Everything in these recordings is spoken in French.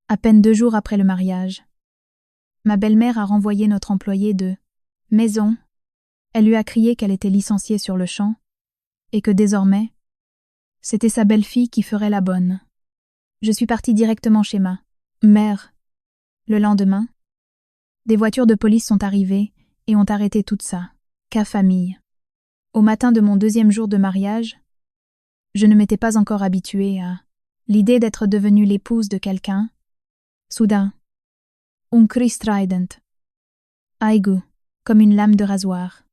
À peine 2 jours après le mariage, ma belle-mère a renvoyé notre employée de maison. Elle lui a crié qu'elle était licenciée sur le champ et que désormais, c'était sa belle-fille qui ferait la bonne. Je suis partie directement chez ma mère. Le lendemain, des voitures de police sont arrivées et ont arrêté toute ça. Cas famille. Au matin de mon 2e jour de mariage, je ne m'étais pas encore habituée à l'idée d'être devenue l'épouse de quelqu'un. Soudain, un cri strident, aigu, comme une lame de rasoir,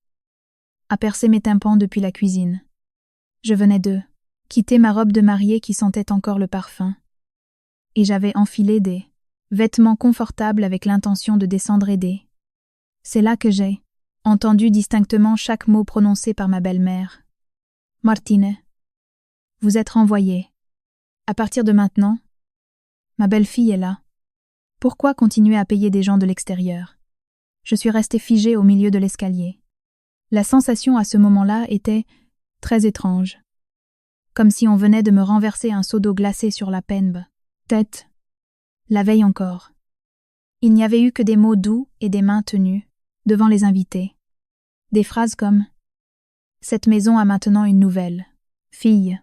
a percé mes tympans depuis la cuisine. Je venais de quitter ma robe de mariée qui sentait encore le parfum, et j'avais enfilé des vêtements confortables avec l'intention de descendre aider. C'est là que j'ai entendu distinctement chaque mot prononcé par ma belle-mère. Martine, vous êtes renvoyée. À partir de maintenant, ma belle-fille est là. Pourquoi continuer à payer des gens de l'extérieur? Je suis restée figée au milieu de l'escalier. La sensation à ce moment-là était très étrange. Comme si on venait de me renverser un seau d'eau glacée sur la pembe. Tête. La veille encore. Il n'y avait eu que des mots doux et des mains tenues, devant les invités. Des phrases comme « Cette maison a maintenant une nouvelle, fille ».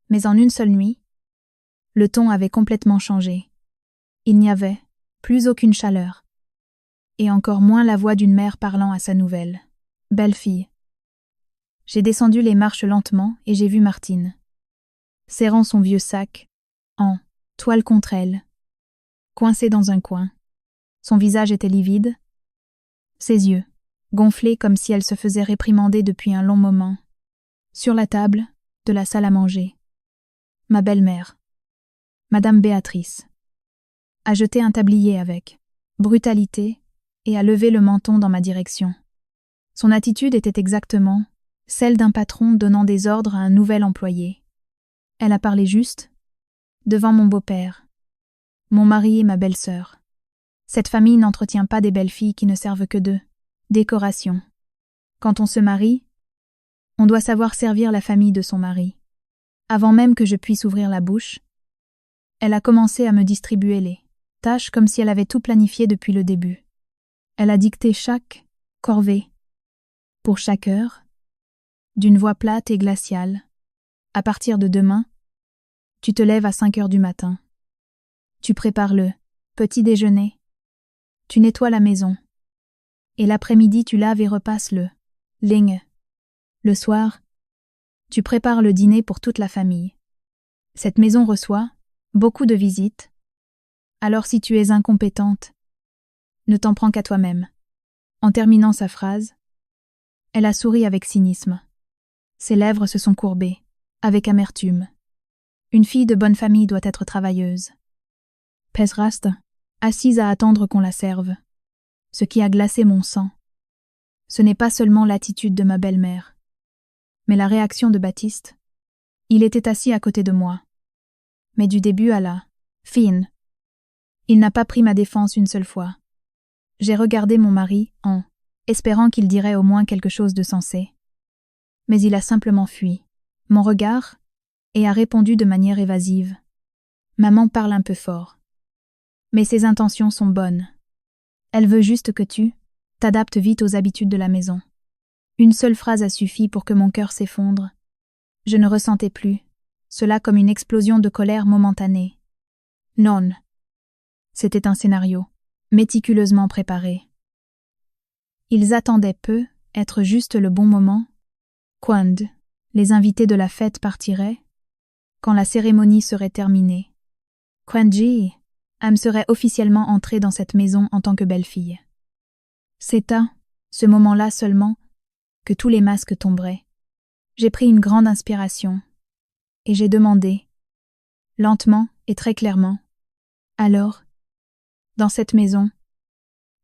Mais en une seule nuit, le ton avait complètement changé. Il n'y avait plus aucune chaleur. Et encore moins la voix d'une mère parlant à sa nouvelle belle-fille. J'ai descendu les marches lentement et j'ai vu Martine, serrant son vieux sac, en toile contre elle, coincé dans un coin. Son visage était livide, ses yeux, gonflés comme si elle se faisait réprimander depuis un long moment. Sur la table de la salle à manger, ma belle-mère, Madame Béatrice, a jeté un tablier avec brutalité et a levé le menton dans ma direction. Son attitude était exactement celle d'un patron donnant des ordres à un nouvel employé. Elle a parlé juste, devant mon beau-père, mon mari et ma belle-sœur. Cette famille n'entretient pas des belles-filles qui ne servent que de décoration. Quand on se marie, on doit savoir servir la famille de son mari. Avant même que je puisse ouvrir la bouche, elle a commencé à me distribuer les tâches comme si elle avait tout planifié depuis le début. Elle a dicté chaque corvée, pour chaque heure, d'une voix plate et glaciale. À partir de demain, tu te lèves à 5 heures du matin. Tu prépares le petit déjeuner. Tu nettoies la maison. Et l'après-midi, tu laves et repasses le linge. Le soir, tu prépares le dîner pour toute la famille. Cette maison reçoit beaucoup de visites. Alors si tu es incompétente, ne t'en prends qu'à toi-même. En terminant sa phrase, elle a souri avec cynisme. Ses lèvres se sont courbées, avec amertume. Une fille de bonne famille doit être travailleuse. Pesrast, assise à attendre qu'on la serve. Ce qui a glacé mon sang. Ce n'est pas seulement l'attitude de ma belle-mère, mais la réaction de Baptiste. Il était assis à côté de moi. Mais du début à la fin, il n'a pas pris ma défense une seule fois. J'ai regardé mon mari en espérant qu'il dirait au moins quelque chose de sensé. Mais il a simplement fui mon regard et a répondu de manière évasive. Maman parle un peu fort. Mais ses intentions sont bonnes. Elle veut juste que tu t'adaptes vite aux habitudes de la maison. Une seule phrase a suffi pour que mon cœur s'effondre. Je ne ressentais plus cela comme une explosion de colère momentanée. Non. C'était un scénario, méticuleusement préparé. Ils attendaient peu être juste le bon moment. Quand les invités de la fête partiraient, quand la cérémonie serait terminée. Quand Am serait officiellement entrée dans cette maison en tant que belle-fille. C'est à ce moment-là seulement que tous les masques tomberaient. J'ai pris une grande inspiration et j'ai demandé, lentement et très clairement, alors, dans cette maison,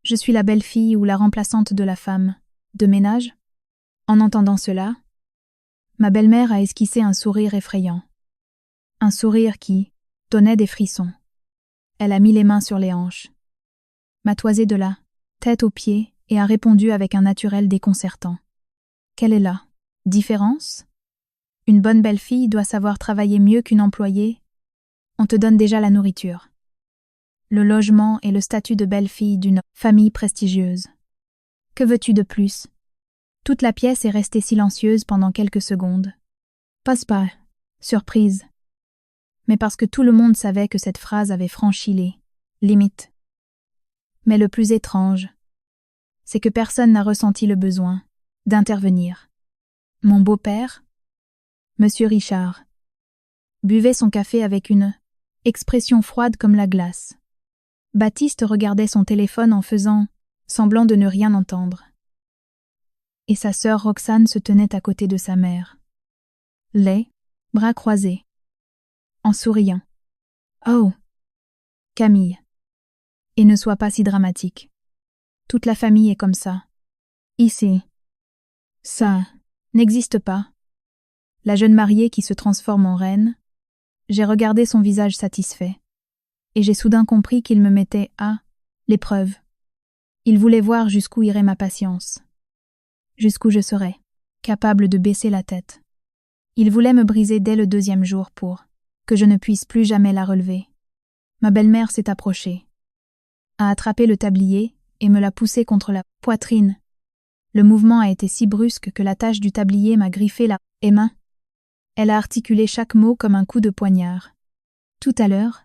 je suis la belle-fille ou la remplaçante de la femme de ménage? En entendant cela, ma belle-mère a esquissé un sourire effrayant. Un sourire qui donnait des frissons. Elle a mis les mains sur les hanches, m'a toisé de la tête aux pieds et a répondu avec un naturel déconcertant. Quelle est la différence? Une bonne belle-fille doit savoir travailler mieux qu'une employée. On te donne déjà la nourriture. le logement et le statut de belle-fille d'une famille prestigieuse. Que veux-tu de plus? Toute la pièce est restée silencieuse pendant quelques secondes. Pas, surprise. Mais parce que tout le monde savait que cette phrase avait franchi les limites. Mais le plus étrange, c'est que personne n'a ressenti le besoin d'intervenir. Mon beau-père, Monsieur Richard, buvait son café avec une expression froide comme la glace. Baptiste regardait son téléphone en faisant semblant de ne rien entendre. Et sa sœur Roxane se tenait à côté de sa mère. Les bras croisés, en souriant. Oh, Camille. Et ne sois pas si dramatique. Toute la famille est comme ça. Ici. Ça n'existe pas. La jeune mariée qui se transforme en reine. J'ai regardé son visage satisfait. Et j'ai soudain compris qu'il me mettait à l'épreuve. Il voulait voir jusqu'où irait ma patience. Jusqu'où je serais capable de baisser la tête. Il voulait me briser dès le 2e jour pour que je ne puisse plus jamais la relever. Ma belle-mère s'est approchée, a attrapé le tablier et me l'a poussé contre la poitrine. Le mouvement a été si brusque que la tache du tablier m'a griffé la main. Elle a articulé chaque mot comme un coup de poignard. Tout à l'heure,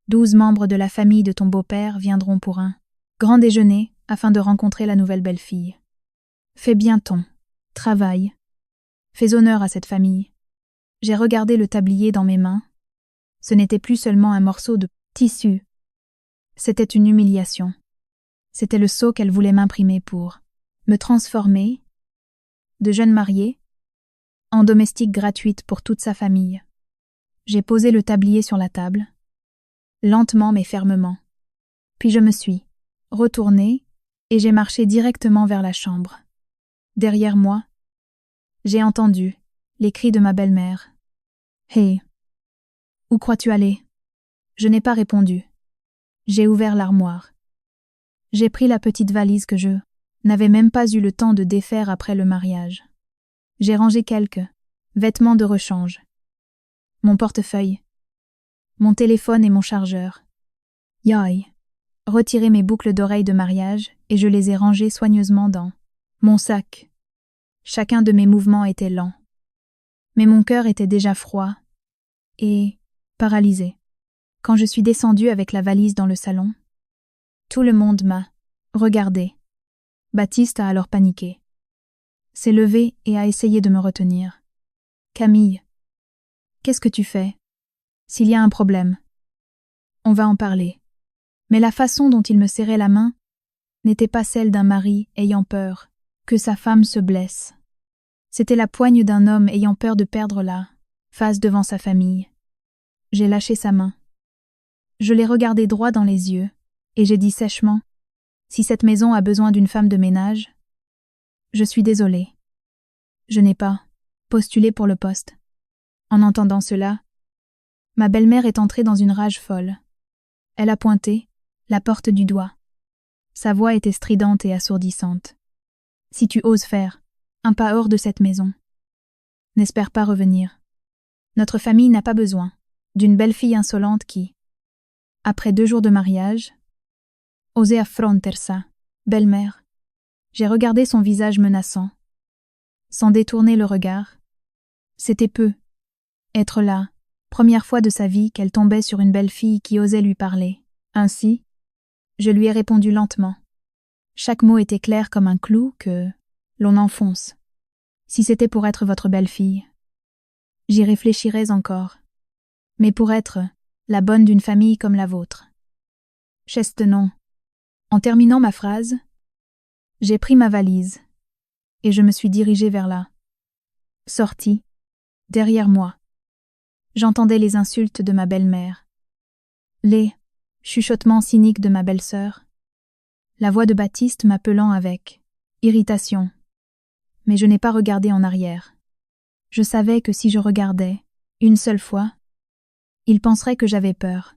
12 membres de la famille de ton beau-père viendront pour un grand déjeuner afin de rencontrer la nouvelle belle-fille. Fais bien ton travail. Fais honneur à cette famille. J'ai regardé le tablier dans mes mains. Ce n'était plus seulement un morceau de tissu. C'était une humiliation. C'était le sceau qu'elle voulait m'imprimer pour me transformer, de jeune mariée, en domestique gratuite pour toute sa famille. J'ai posé le tablier sur la table, lentement mais fermement. Puis je me suis retournée et j'ai marché directement vers la chambre. Derrière moi, j'ai entendu les cris de ma belle-mère. « Hé, où crois-tu aller ?» Je n'ai pas répondu. J'ai ouvert l'armoire. J'ai pris la petite valise que je n'avais même pas eu le temps de défaire après le mariage. J'ai rangé quelques vêtements de rechange, mon portefeuille, mon téléphone et mon chargeur. Yoï, retiré mes boucles d'oreilles de mariage et je les ai rangées soigneusement dans mon sac. Chacun de mes mouvements était lent. Mais mon cœur était déjà froid et paralysé. Quand je suis descendue avec la valise dans le salon, tout le monde m'a regardé. Baptiste a alors paniqué. S'est levé et a essayé de me retenir. « Camille, qu'est-ce que tu fais? S'il y a un problème, on va en parler. » Mais la façon dont il me serrait la main n'était pas celle d'un mari ayant peur que sa femme se blesse. C'était la poigne d'un homme ayant peur de perdre la face devant sa famille. J'ai lâché sa main. Je l'ai regardé droit dans les yeux et j'ai dit sèchement « Si cette maison a besoin d'une femme de ménage, je suis désolée. Je n'ai pas postulé pour le poste. » En entendant cela, ma belle-mère est entrée dans une rage folle. Elle a pointé la porte du doigt. Sa voix était stridente et assourdissante. « Si tu oses faire un pas hors de cette maison, n'espère pas revenir. Notre famille n'a pas besoin d'une belle fille insolente qui, après 2 jours de mariage, osait affronter sa belle-mère. » J'ai regardé son visage menaçant, sans détourner le regard. C'était peu. Être là, première fois de sa vie qu'elle tombait sur une belle fille qui osait lui parler. Ainsi, je lui ai répondu lentement. Chaque mot était clair comme un clou que l'on enfonce. Si c'était pour être votre belle-fille, j'y réfléchirais encore. Mais pour être la bonne d'une famille comme la vôtre. Chestenon. En terminant ma phrase, j'ai pris ma valise et je me suis dirigée vers la sortie. Derrière moi, j'entendais les insultes de ma belle-mère, les chuchotements cyniques de ma belle-sœur, la voix de Baptiste m'appelant avec irritation. Mais je n'ai pas regardé en arrière. Je savais que si je regardais une seule fois, il penserait que j'avais peur.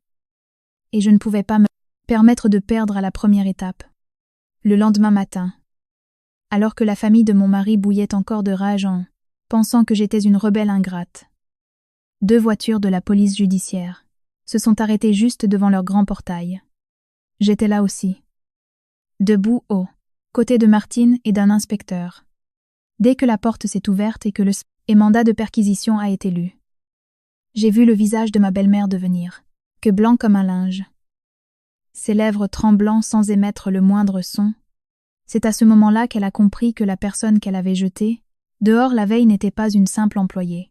Et je ne pouvais pas me permettre de perdre à la première étape. Le lendemain matin, alors que la famille de mon mari bouillait encore de rage en pensant que j'étais une rebelle ingrate, 2 voitures de la police judiciaire se sont arrêtés juste devant leur grand portail. J'étais là aussi. Debout aux côtés de Martine et d'un inspecteur. Dès que la porte s'est ouverte et que le mandat de perquisition a été lu, j'ai vu le visage de ma belle-mère devenir que blanc comme un linge. Ses lèvres tremblant sans émettre le moindre son. C'est à ce moment-là qu'elle a compris que la personne qu'elle avait jetée dehors la veille n'était pas une simple employée.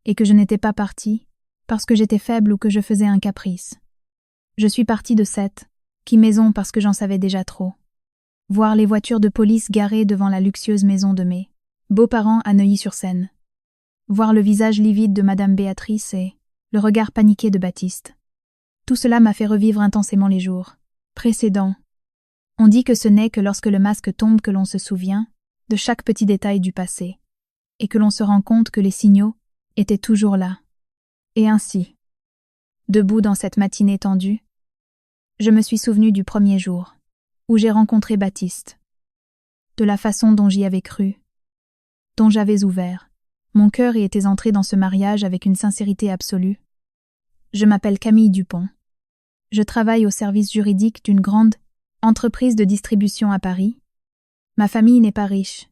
Et que je n'étais pas partie parce que j'étais faible ou que je faisais un caprice. Je suis partie de cette maison parce que j'en savais déjà trop. Voir les voitures de police garées devant la luxueuse maison de mes beaux-parents à Neuilly-sur-Seine. Voir le visage livide de Madame Béatrice et le regard paniqué de Baptiste. Tout cela m'a fait revivre intensément les jours précédents. On dit que ce n'est que lorsque le masque tombe que l'on se souvient de chaque petit détail du passé, et que l'on se rend compte que les signaux étaient toujours là. Et ainsi, debout dans cette matinée tendue, je me suis souvenu du premier jour où j'ai rencontré Baptiste, de la façon dont j'y avais cru, dont j'avais ouvert mon cœur et étais entré dans ce mariage avec une sincérité absolue. Je m'appelle Camille Dupont. Je travaille au service juridique d'une grande entreprise de distribution à Paris. Ma famille n'est pas riche.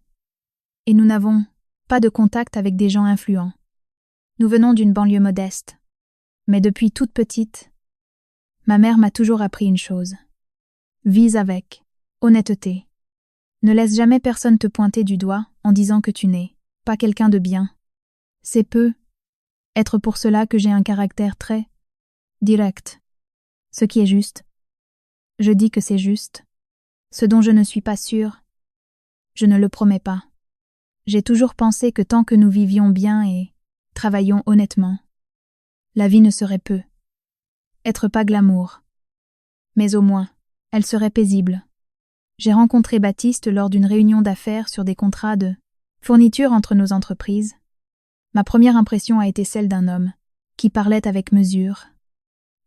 Et nous n'avons pas de contact avec des gens influents. Nous venons d'une banlieue modeste. Mais depuis toute petite, ma mère m'a toujours appris une chose. Vise avec honnêteté. Ne laisse jamais personne te pointer du doigt en disant que tu n'es pas quelqu'un de bien. C'est peu être pour cela que j'ai un caractère très direct. Ce qui est juste. Je dis que c'est juste. Ce dont je ne suis pas sûre, je ne le promets pas. J'ai toujours pensé que tant que nous vivions bien et travaillions honnêtement, la vie ne serait peu. Être pas glamour. Mais au moins, elle serait paisible. J'ai rencontré Baptiste lors d'une réunion d'affaires sur des contrats de fourniture entre nos entreprises. Ma première impression a été celle d'un homme qui parlait avec mesure.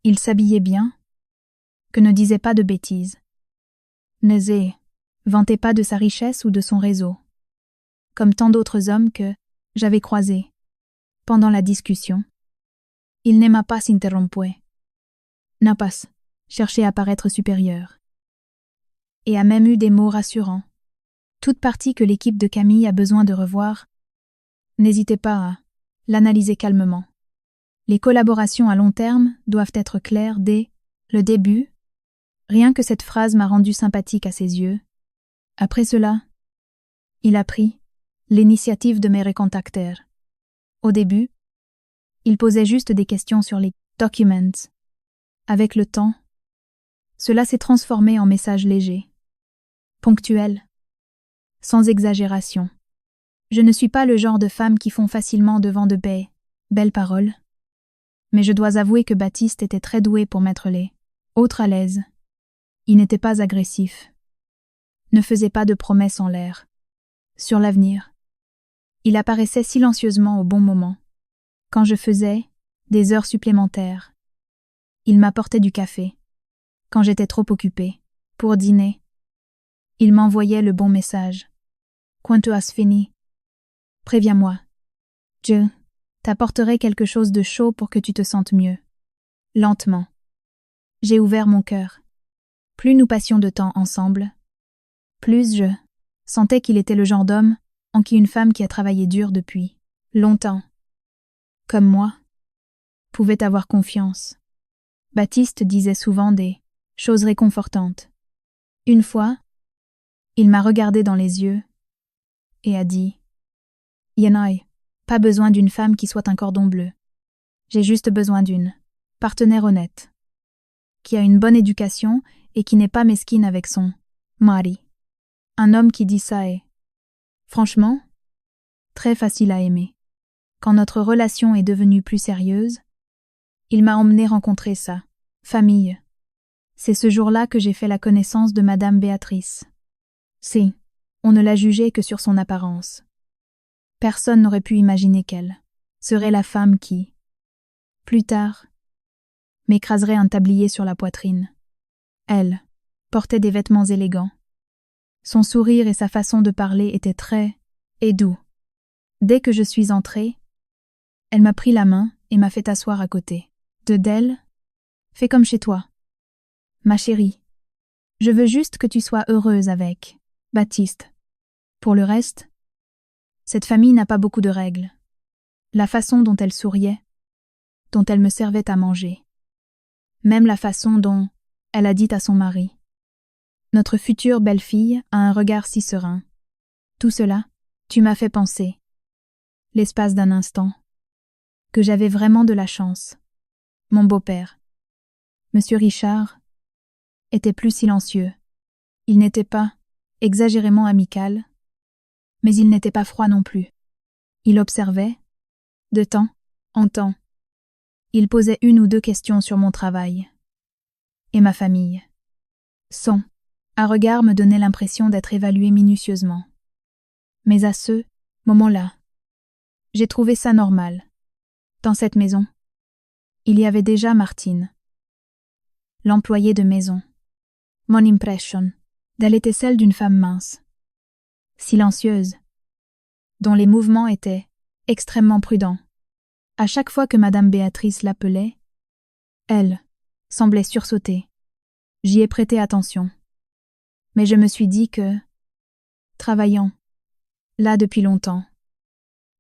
Il s'habillait bien, que ne disait pas de bêtises. N'osait vantait pas de sa richesse ou de son réseau, comme tant d'autres hommes que j'avais croisés. Pendant la discussion, il n'aima pas s'interrompre, n'a pas cherché à paraître supérieur, et a même eu des mots rassurants. Toute partie que l'équipe de Camille a besoin de revoir, n'hésitez pas à l'analyser calmement. Les collaborations à long terme doivent être claires dès le début. Rien que cette phrase m'a rendu sympathique à ses yeux. Après cela, il a pris l'initiative de me recontacter. Au début, il posait juste des questions sur les documents. Avec le temps, cela s'est transformé en messages légers, ponctuels, sans exagération. Je ne suis pas le genre de femme qui font facilement devant de belles paroles, mais je dois avouer que Baptiste était très doué pour mettre les autres à l'aise. Il n'était pas agressif, ne faisait pas de promesses en l'air. Sur l'avenir, il apparaissait silencieusement au bon moment. Quand je faisais des heures supplémentaires, il m'apportait du café. Quand j'étais trop occupée pour dîner, il m'envoyait le bon message. Quand tu as fini, préviens-moi. Je t'apporterai quelque chose de chaud pour que tu te sentes mieux. Lentement. J'ai ouvert mon cœur. Plus nous passions de temps ensemble, plus je sentais qu'il était le genre d'homme en qui une femme qui a travaillé dur depuis longtemps, comme moi, pouvait avoir confiance. Baptiste disait souvent des choses réconfortantes. Une fois, il m'a regardé dans les yeux et a dit « Yenai, pas besoin d'une femme qui soit un cordon bleu. J'ai juste besoin d'une partenaire honnête, qui a une bonne éducation et qui n'est pas mesquine avec son mari. Un homme qui dit ça est, franchement, très facile à aimer. Quand notre relation est devenue plus sérieuse, il m'a emmené rencontrer sa famille. C'est ce jour-là que j'ai fait la connaissance de Madame Béatrice. Si, on ne l'a jugée que sur son apparence. Personne n'aurait pu imaginer qu'elle serait la femme qui, plus tard, m'écraserait un tablier sur la poitrine. Elle portait des vêtements élégants. Son sourire et sa façon de parler étaient très doux. Dès que je suis entrée, elle m'a pris la main et m'a fait asseoir à côté D'elle, fais comme chez toi. Ma chérie, je veux juste que tu sois heureuse avec Baptiste. Pour le reste, cette famille n'a pas beaucoup de règles. La façon dont elle souriait, dont elle me servait à manger, même la façon dont elle a dit à son mari. Notre future belle-fille a un regard si serein. Tout cela, tu m'as fait penser, l'espace d'un instant, que j'avais vraiment de la chance. Mon beau-père, Monsieur Richard, était plus silencieux. Il n'était pas exagérément amical, mais il n'était pas froid non plus. Il observait, de temps en temps. Il posait une ou deux questions sur mon travail et ma famille. Son regard me donnait l'impression d'être évalué minutieusement. Mais à ce moment-là, j'ai trouvé ça normal. Dans cette maison, il y avait déjà Martine, l'employée de maison. Mon impression d'elle était celle d'une femme mince, silencieuse, dont les mouvements étaient extrêmement prudents. À chaque fois que Madame Béatrice l'appelait, elle semblait sursauter. J'y ai prêté attention. Mais je me suis dit que, travaillant là depuis longtemps,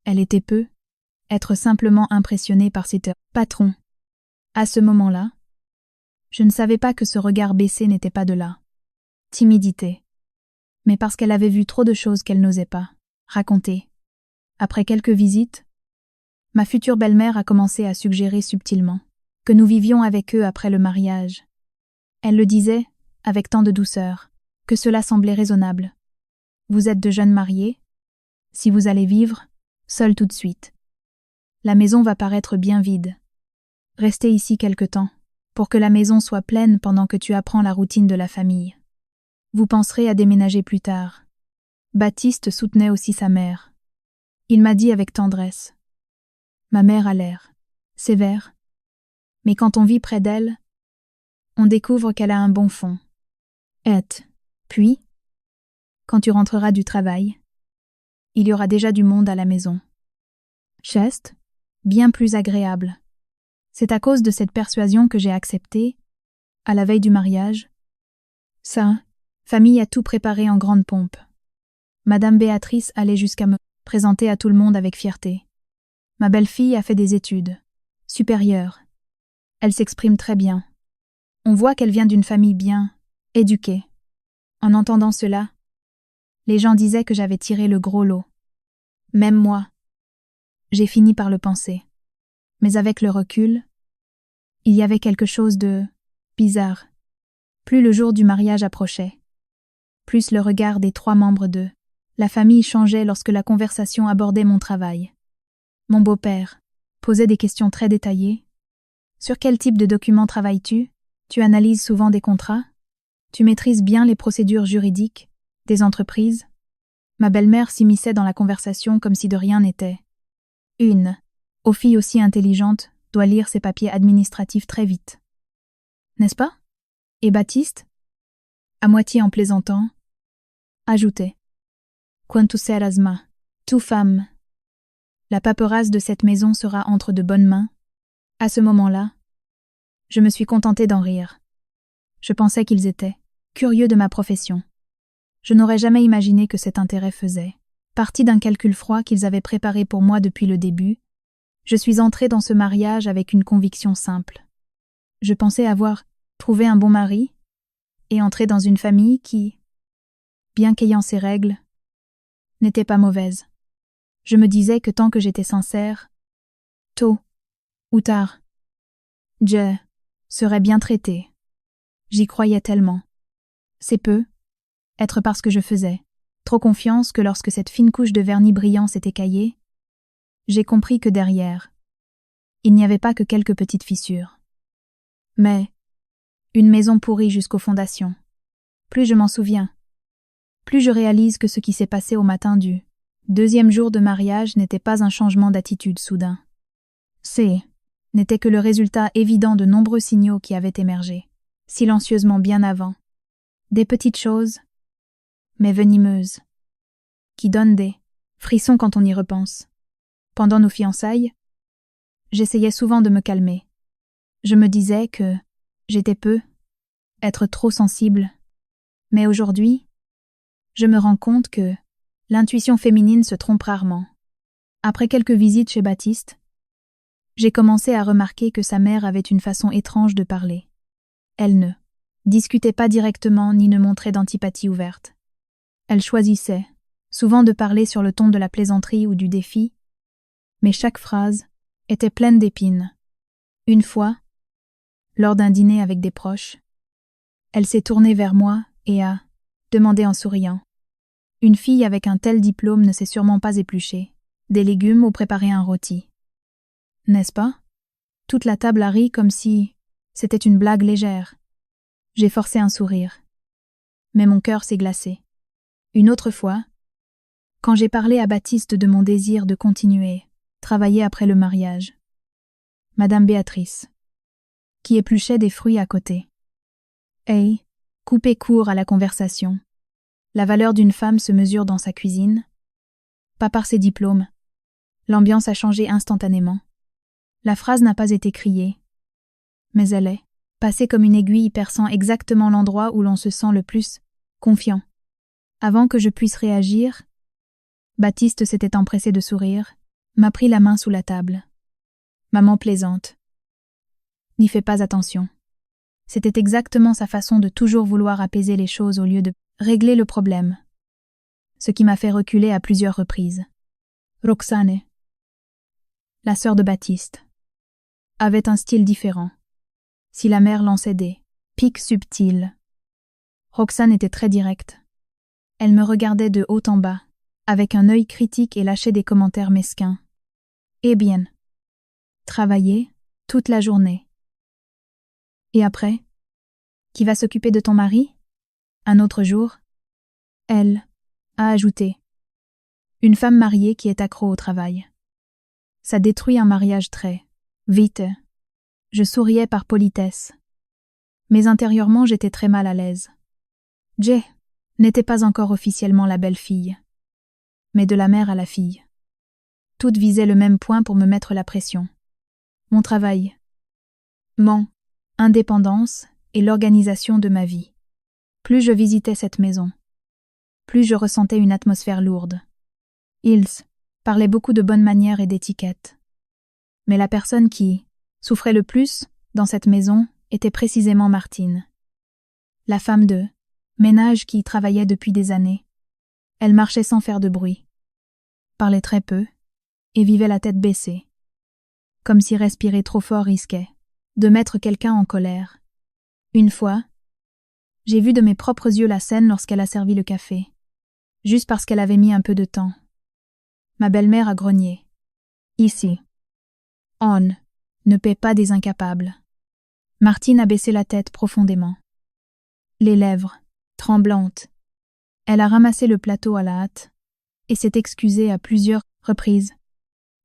elle était peu être simplement impressionnée par cet patron. À ce moment-là, je ne savais pas que ce regard baissé n'était pas de la timidité, mais parce qu'elle avait vu trop de choses qu'elle n'osait pas raconter. Après quelques visites, ma future belle-mère a commencé à suggérer subtilement que nous vivions avec eux après le mariage. Elle le disait, avec tant de douceur, que cela semblait raisonnable. Vous êtes de jeunes mariés, si vous allez vivre, seuls tout de suite. La maison va paraître bien vide. Restez ici quelque temps, pour que la maison soit pleine pendant que tu apprends la routine de la famille. Vous penserez à déménager plus tard. Baptiste soutenait aussi sa mère. Il m'a dit avec tendresse. Ma mère a l'air sévère, mais quand on vit près d'elle, on découvre qu'elle a un bon fond. Puis, quand tu rentreras du travail, il y aura déjà du monde à la maison. Chaste, bien plus agréable. C'est à cause de cette persuasion que j'ai accepté, à la veille du mariage. Sa famille a tout préparé en grande pompe. Madame Béatrice allait jusqu'à me présenter à tout le monde avec fierté. Ma belle-fille a fait des études supérieures. Elle s'exprime très bien. On voit qu'elle vient d'une famille bien éduquée. En entendant cela, les gens disaient que j'avais tiré le gros lot. Même moi, j'ai fini par le penser. Mais avec le recul, il y avait quelque chose de bizarre. Plus le jour du mariage approchait, plus le regard des 3 membres de la famille changeait lorsque la conversation abordait mon travail. Mon beau-père posait des questions très détaillées. Sur quel type de documents travailles-tu? Tu analyses souvent des contrats? Tu maîtrises bien les procédures juridiques des entreprises? Ma belle-mère s'immisçait dans la conversation comme si de rien n'était. Aux filles aussi intelligentes, doit lire ses papiers administratifs très vite. N'est-ce pas? Et Baptiste, à moitié en plaisantant, ajoutait. Quantus erasma, tout femme. La paperasse de cette maison sera entre de bonnes mains. À ce moment-là, je me suis contentée d'en rire. Je pensais qu'ils étaient curieux de ma profession. Je n'aurais jamais imaginé que cet intérêt faisait partie d'un calcul froid qu'ils avaient préparé pour moi depuis le début. Je suis entrée dans ce mariage avec une conviction simple. Je pensais avoir trouvé un bon mari et entrer dans une famille qui, bien qu'ayant ses règles, n'était pas mauvaise. Je me disais que tant que j'étais sincère, tôt ou tard, je serais bien traitée. J'y croyais tellement. C'est peu, être parce que je faisais trop confiance que lorsque cette fine couche de vernis brillant s'est écaillée, j'ai compris que derrière, il n'y avait pas que quelques petites fissures. Mais une maison pourrie jusqu'aux fondations. Plus je m'en souviens, plus je réalise que ce qui s'est passé au matin du 2e jour de mariage n'était pas un changement d'attitude soudain. N'était que le résultat évident de nombreux signaux qui avaient émergé, silencieusement bien avant. Des petites choses, mais venimeuses, qui donnent des frissons quand on y repense. Pendant nos fiançailles, j'essayais souvent de me calmer, Je me disais que j'étais être trop sensible. Mais aujourd'hui, je me rends compte que l'intuition féminine se trompe rarement. Après quelques visites chez Baptiste, j'ai commencé à remarquer que sa mère avait une façon étrange de parler. Elle ne discutait pas directement ni ne montrait d'antipathie ouverte. Elle choisissait, souvent de parler sur le ton de la plaisanterie ou du défi, mais chaque phrase était pleine d'épines. Une fois, lors d'un dîner avec des proches, elle s'est tournée vers moi et a demandé en souriant. Une fille avec un tel diplôme ne s'est sûrement pas épluchée des légumes ou préparé un rôti. N'est-ce pas? Toute la table a ri comme si c'était une blague légère. J'ai forcé un sourire. Mais mon cœur s'est glacé. Une autre fois, quand j'ai parlé à Baptiste de mon désir de continuer, travailler après le mariage. Madame Béatrice, qui épluchait des fruits à côté. Hey, coupé court à la conversation. La valeur d'une femme se mesure dans sa cuisine, pas par ses diplômes. L'ambiance a changé instantanément. La phrase n'a pas été criée, mais elle est passée comme une aiguille perçant exactement l'endroit où l'on se sent le plus confiant. Avant que je puisse réagir, Baptiste s'était empressé de sourire, m'a pris la main sous la table. Maman plaisante. N'y fais pas attention. C'était exactement sa façon de toujours vouloir apaiser les choses au lieu de régler le problème. Ce qui m'a fait reculer à plusieurs reprises. Roxane, la sœur de Baptiste, avait un style différent. Si la mère lançait des pics subtils, Roxane était très directe. Elle me regardait de haut en bas, avec un œil critique et lâchait des commentaires mesquins. Eh bien, travailler toute la journée. Et après, qui va s'occuper de ton mari? Un autre jour? Elle a ajouté. Une femme mariée qui est accro au travail. Ça détruit un mariage très vite. Je souriais par politesse. Mais intérieurement, j'étais très mal à l'aise. Jay n'était pas encore officiellement la belle-fille, mais de la mère à la fille. Toutes visaient le même point pour me mettre la pression. Mon travail, mon indépendance et l'organisation de ma vie. Plus je visitais cette maison, plus je ressentais une atmosphère lourde. Ils parlaient beaucoup de bonnes manières et d'étiquette. Mais la personne qui souffrait le plus dans cette maison était précisément Martine. La femme de ménage qui y travaillait depuis des années. Elle marchait sans faire de bruit, parlait très peu et vivait la tête baissée, comme si respirer trop fort risquait de mettre quelqu'un en colère. Une fois, j'ai vu de mes propres yeux la scène lorsqu'elle a servi le café, juste parce qu'elle avait mis un peu de temps. Ma belle-mère a grogné. Ici, on ne paie pas des incapables. Martine a baissé la tête profondément. Les lèvres tremblantes. Elle a ramassé le plateau à la hâte et s'est excusée à plusieurs reprises.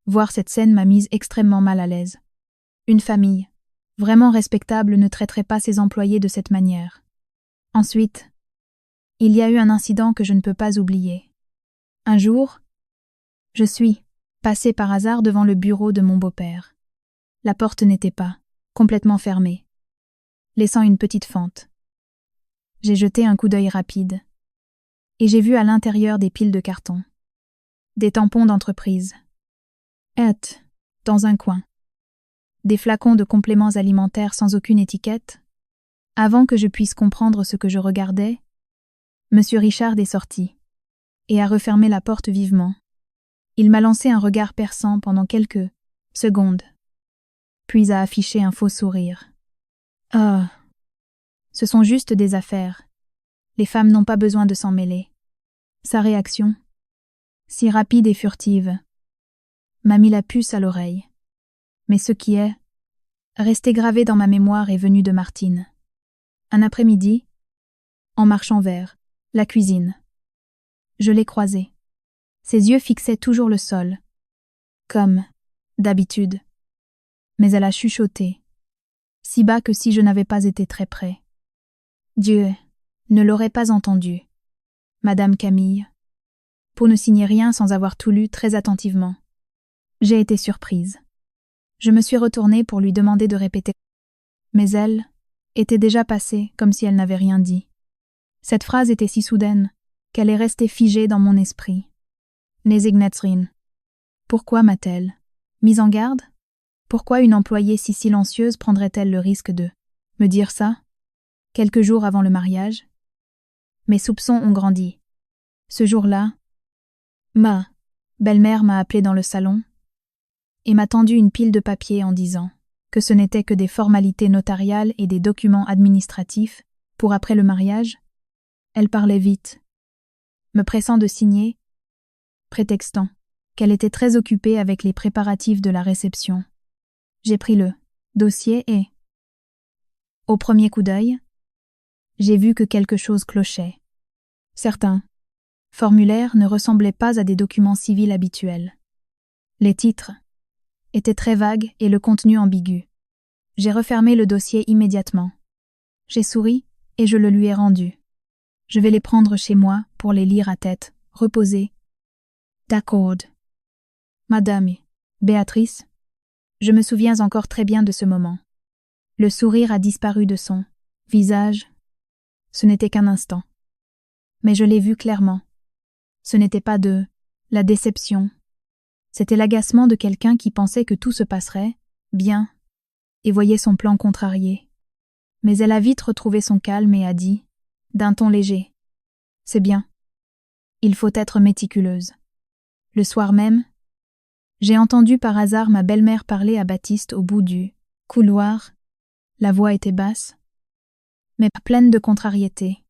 Voir cette scène m'a mise extrêmement mal à l'aise. Une famille vraiment respectable ne traiterait pas ses employés de cette manière. Ensuite, il y a eu un incident que je ne peux pas oublier. Un jour, je suis passée par hasard devant le bureau de mon beau-père. La porte n'était pas complètement fermée, laissant une petite fente. J'ai jeté un coup d'œil rapide et j'ai vu à l'intérieur des piles de cartons, des tampons d'entreprise, dans un coin, des flacons de compléments alimentaires sans aucune étiquette. Avant que je puisse comprendre ce que je regardais, Monsieur Richard est sorti et a refermé la porte vivement. Il m'a lancé un regard perçant pendant quelques secondes, puis a affiché un faux sourire. « Ah, ce sont juste des affaires. Les femmes n'ont pas besoin de s'en mêler. » Sa réaction, si rapide et furtive, m'a mis la puce à l'oreille. Mais ce qui est resté gravé dans ma mémoire est venu de Martine. Un après-midi, en marchant vers la cuisine, je l'ai croisée. Ses yeux fixaient toujours le sol, comme d'habitude. Mais elle a chuchoté, si bas que si je n'avais pas été très près. Dieu ne l'aurait pas entendu. Madame Camille, pour ne signer rien sans avoir tout lu très attentivement. J'ai été surprise. Je me suis retournée pour lui demander de répéter. Mais elle était déjà passée comme si elle n'avait rien dit. Cette phrase était si soudaine qu'elle est restée figée dans mon esprit. Nezignetsrin. Pourquoi m'a-t-elle mise en garde? Pourquoi une employée si silencieuse prendrait-elle le risque de me dire ça, quelques jours avant le mariage? Mes soupçons ont grandi. Ce jour-là, ma belle-mère m'a appelé dans le salon et m'a tendu une pile de papiers en disant que ce n'était que des formalités notariales et des documents administratifs pour après le mariage. Elle parlait vite, me pressant de signer, prétextant qu'elle était très occupée avec les préparatifs de la réception. J'ai pris le dossier et, au premier coup d'œil, j'ai vu que quelque chose clochait. Certains formulaires ne ressemblaient pas à des documents civils habituels. Les titres étaient très vagues et le contenu ambigu. J'ai refermé le dossier immédiatement. J'ai souri et je le lui ai rendu. Je vais les prendre chez moi pour les lire à tête reposée. D'accord. Madame Béatrice, je me souviens encore très bien de ce moment. Le sourire a disparu de son visage. Ce n'était qu'un instant. Mais je l'ai vu clairement. Ce n'était pas de la déception. C'était l'agacement de quelqu'un qui pensait que tout se passerait bien et voyait son plan contrarié. Mais elle a vite retrouvé son calme et a dit, d'un ton léger: « C'est bien. Il faut être méticuleuse. » Le soir même, j'ai entendu par hasard ma belle-mère parler à Baptiste au bout du couloir. La voix était basse, mais pleine de contrariété.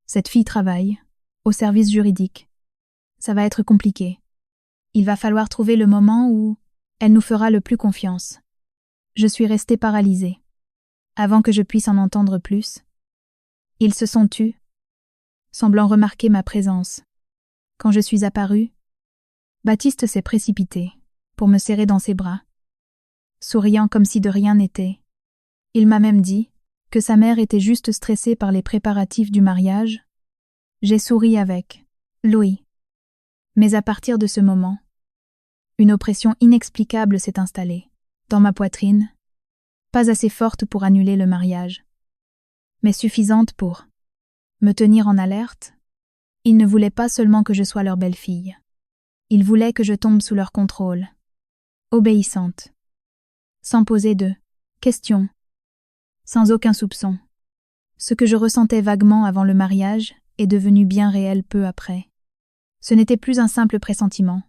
Cette fille travaille au service juridique. Ça va être compliqué. Il va falloir trouver le moment où elle nous fera le plus confiance. Je suis restée paralysée. Avant que je puisse en entendre plus, ils se sont tus, semblant remarquer ma présence. Quand je suis apparue, Baptiste s'est précipité pour me serrer dans ses bras. Souriant comme si de rien n'était, il m'a même dit que sa mère était juste stressée par les préparatifs du mariage. J'ai souri avec Louis. Mais à partir de ce moment, une oppression inexplicable s'est installée dans ma poitrine, pas assez forte pour annuler le mariage, mais suffisante pour me tenir en alerte. Ils ne voulaient pas seulement que je sois leur belle-fille. Ils voulaient que je tombe sous leur contrôle, obéissante, sans poser de questions, sans aucun soupçon. Ce que je ressentais vaguement avant le mariage est devenu bien réel peu après. Ce n'était plus un simple pressentiment.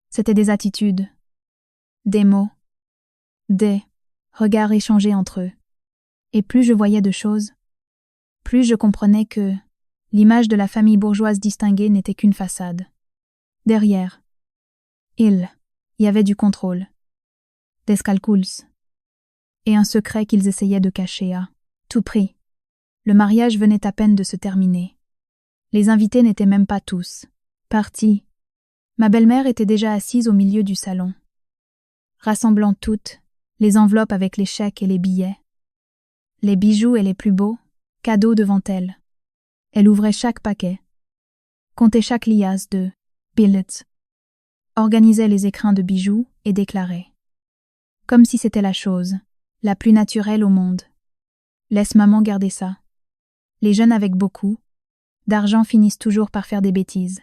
C'était des attitudes, des mots, des regards échangés entre eux. Et plus je voyais de choses, plus je comprenais que l'image de la famille bourgeoise distinguée n'était qu'une façade. Derrière, il y avait du contrôle, des calculs, et un secret qu'ils essayaient de cacher à tout prix. Le mariage venait à peine de se terminer. Les invités n'étaient même pas tous partis. Ma belle-mère était déjà assise au milieu du salon, rassemblant toutes les enveloppes avec les chèques et les billets, les bijoux et les plus beaux cadeaux devant elle. Elle ouvrait chaque paquet, comptait chaque liasse de billets, organisait les écrins de bijoux et déclarait, comme si c'était la chose la plus naturelle au monde: « Laisse maman garder ça. » Les jeunes avec beaucoup d'argent finissent toujours par faire des bêtises,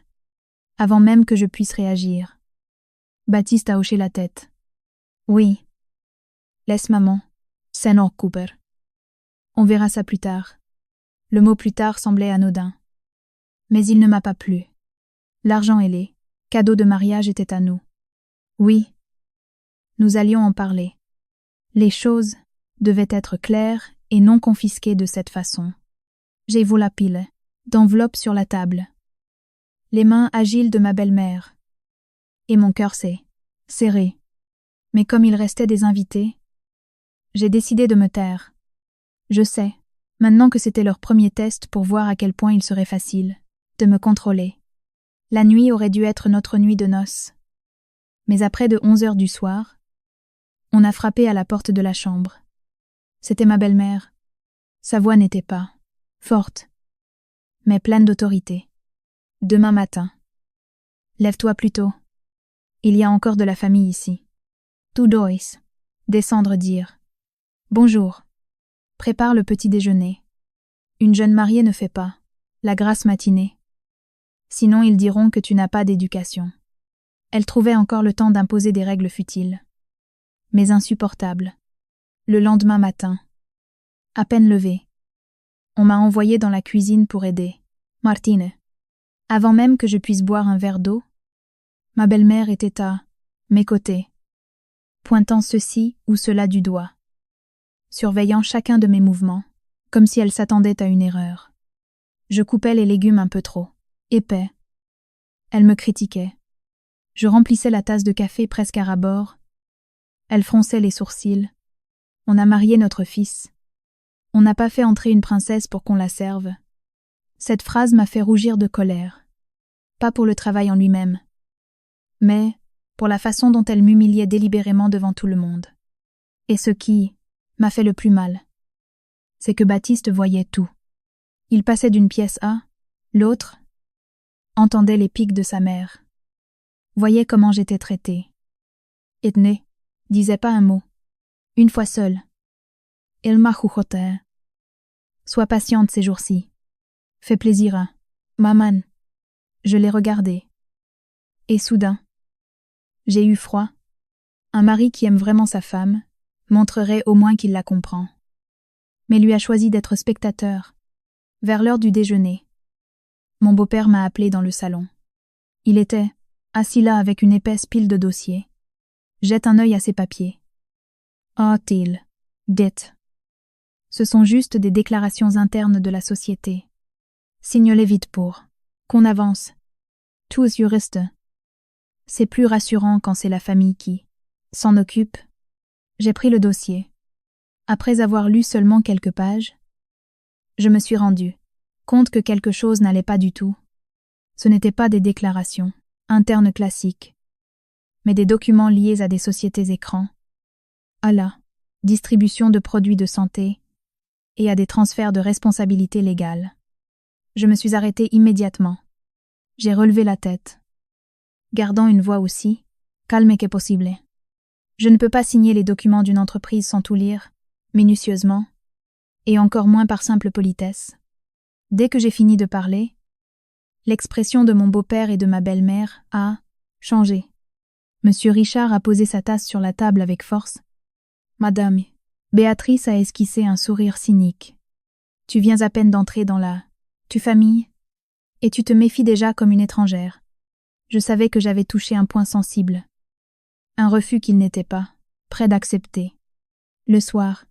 avant même que je puisse réagir. Baptiste a hoché la tête. Oui. Laisse maman. Senor Cooper. On verra ça plus tard. Le mot plus tard semblait anodin. Mais il ne m'a pas plu. L'argent et les cadeaux de mariage étaient à nous. Oui. Nous allions en parler. Les choses devaient être claires et non confisquées de cette façon. J'ai vu la pile d'enveloppes sur la table, les mains agiles de ma belle-mère, et mon cœur s'est serré. Mais comme il restait des invités, j'ai décidé de me taire. Je sais, maintenant que c'était leur premier test pour voir à quel point il serait facile de me contrôler. La nuit aurait dû être notre nuit de noces. Mais à près de 11 heures du soir, on a frappé à la porte de la chambre. C'était ma belle-mère. Sa voix n'était pas forte, mais pleine d'autorité. Demain matin. Lève-toi plus tôt. Il y a encore de la famille ici. Tu dois descendre dire bonjour Prépare le petit déjeuner. Une jeune mariée ne fait pas la grasse matinée. Sinon ils diront que tu n'as pas d'éducation. Elle trouvait encore le temps d'imposer des règles futiles. Mais insupportables. Le lendemain matin. À peine levé. On m'a envoyé dans la cuisine pour aider Martine. Avant même que je puisse boire un verre d'eau, ma belle-mère était à mes côtés, pointant ceci ou cela du doigt, surveillant chacun de mes mouvements, comme si elle s'attendait à une erreur. Je coupais les légumes un peu trop épais. Elle me critiquait. Je remplissais la tasse de café presque à ras-bord. Elle fronçait les sourcils. On a marié notre fils. On n'a pas fait entrer une princesse pour qu'on la serve. Cette phrase m'a fait rougir de colère. Pas pour le travail en lui-même, mais pour la façon dont elle m'humiliait délibérément devant tout le monde. Et ce qui m'a fait le plus mal, c'est que Baptiste voyait tout. Il passait d'une pièce à l'autre, entendait les piques de sa mère, voyait comment j'étais traitée. Edne disait pas un mot, une fois seule. Il m'a chuchoté. Sois patiente ces jours-ci. Fais plaisir à maman. Je l'ai regardé. Et soudain, j'ai eu froid. Un mari qui aime vraiment sa femme montrerait au moins qu'il la comprend. Mais lui a choisi d'être spectateur. Vers l'heure du déjeuner, mon beau-père m'a appelé dans le salon. Il était assis là avec une épaisse pile de dossiers. Jette un œil à ses papiers. A-t-il dit. Ce sont juste des déclarations internes de la société. Signe-les vite pour qu'on avance. Tous juristes. C'est plus rassurant quand c'est la famille qui s'en occupe. J'ai pris le dossier. Après avoir lu seulement quelques pages, je me suis rendu compte que quelque chose n'allait pas du tout. Ce n'étaient pas des déclarations internes classiques, mais des documents liés à des sociétés écrans, à la distribution de produits de santé et à des transferts de responsabilité légale. Je me suis arrêtée immédiatement. J'ai relevé la tête, gardant une voix aussi calme que possible. Je ne peux pas signer les documents d'une entreprise sans tout lire, minutieusement, et encore moins par simple politesse. Dès que j'ai fini de parler, l'expression de mon beau-père et de ma belle-mère a changé. Monsieur Richard a posé sa tasse sur la table avec force. Madame, Béatrice a esquissé un sourire cynique. Tu viens à peine d'entrer dans la famille, et tu te méfies déjà comme une étrangère. Je savais que j'avais touché un point sensible. Un refus qu'il n'était pas prêt d'accepter. Le soir,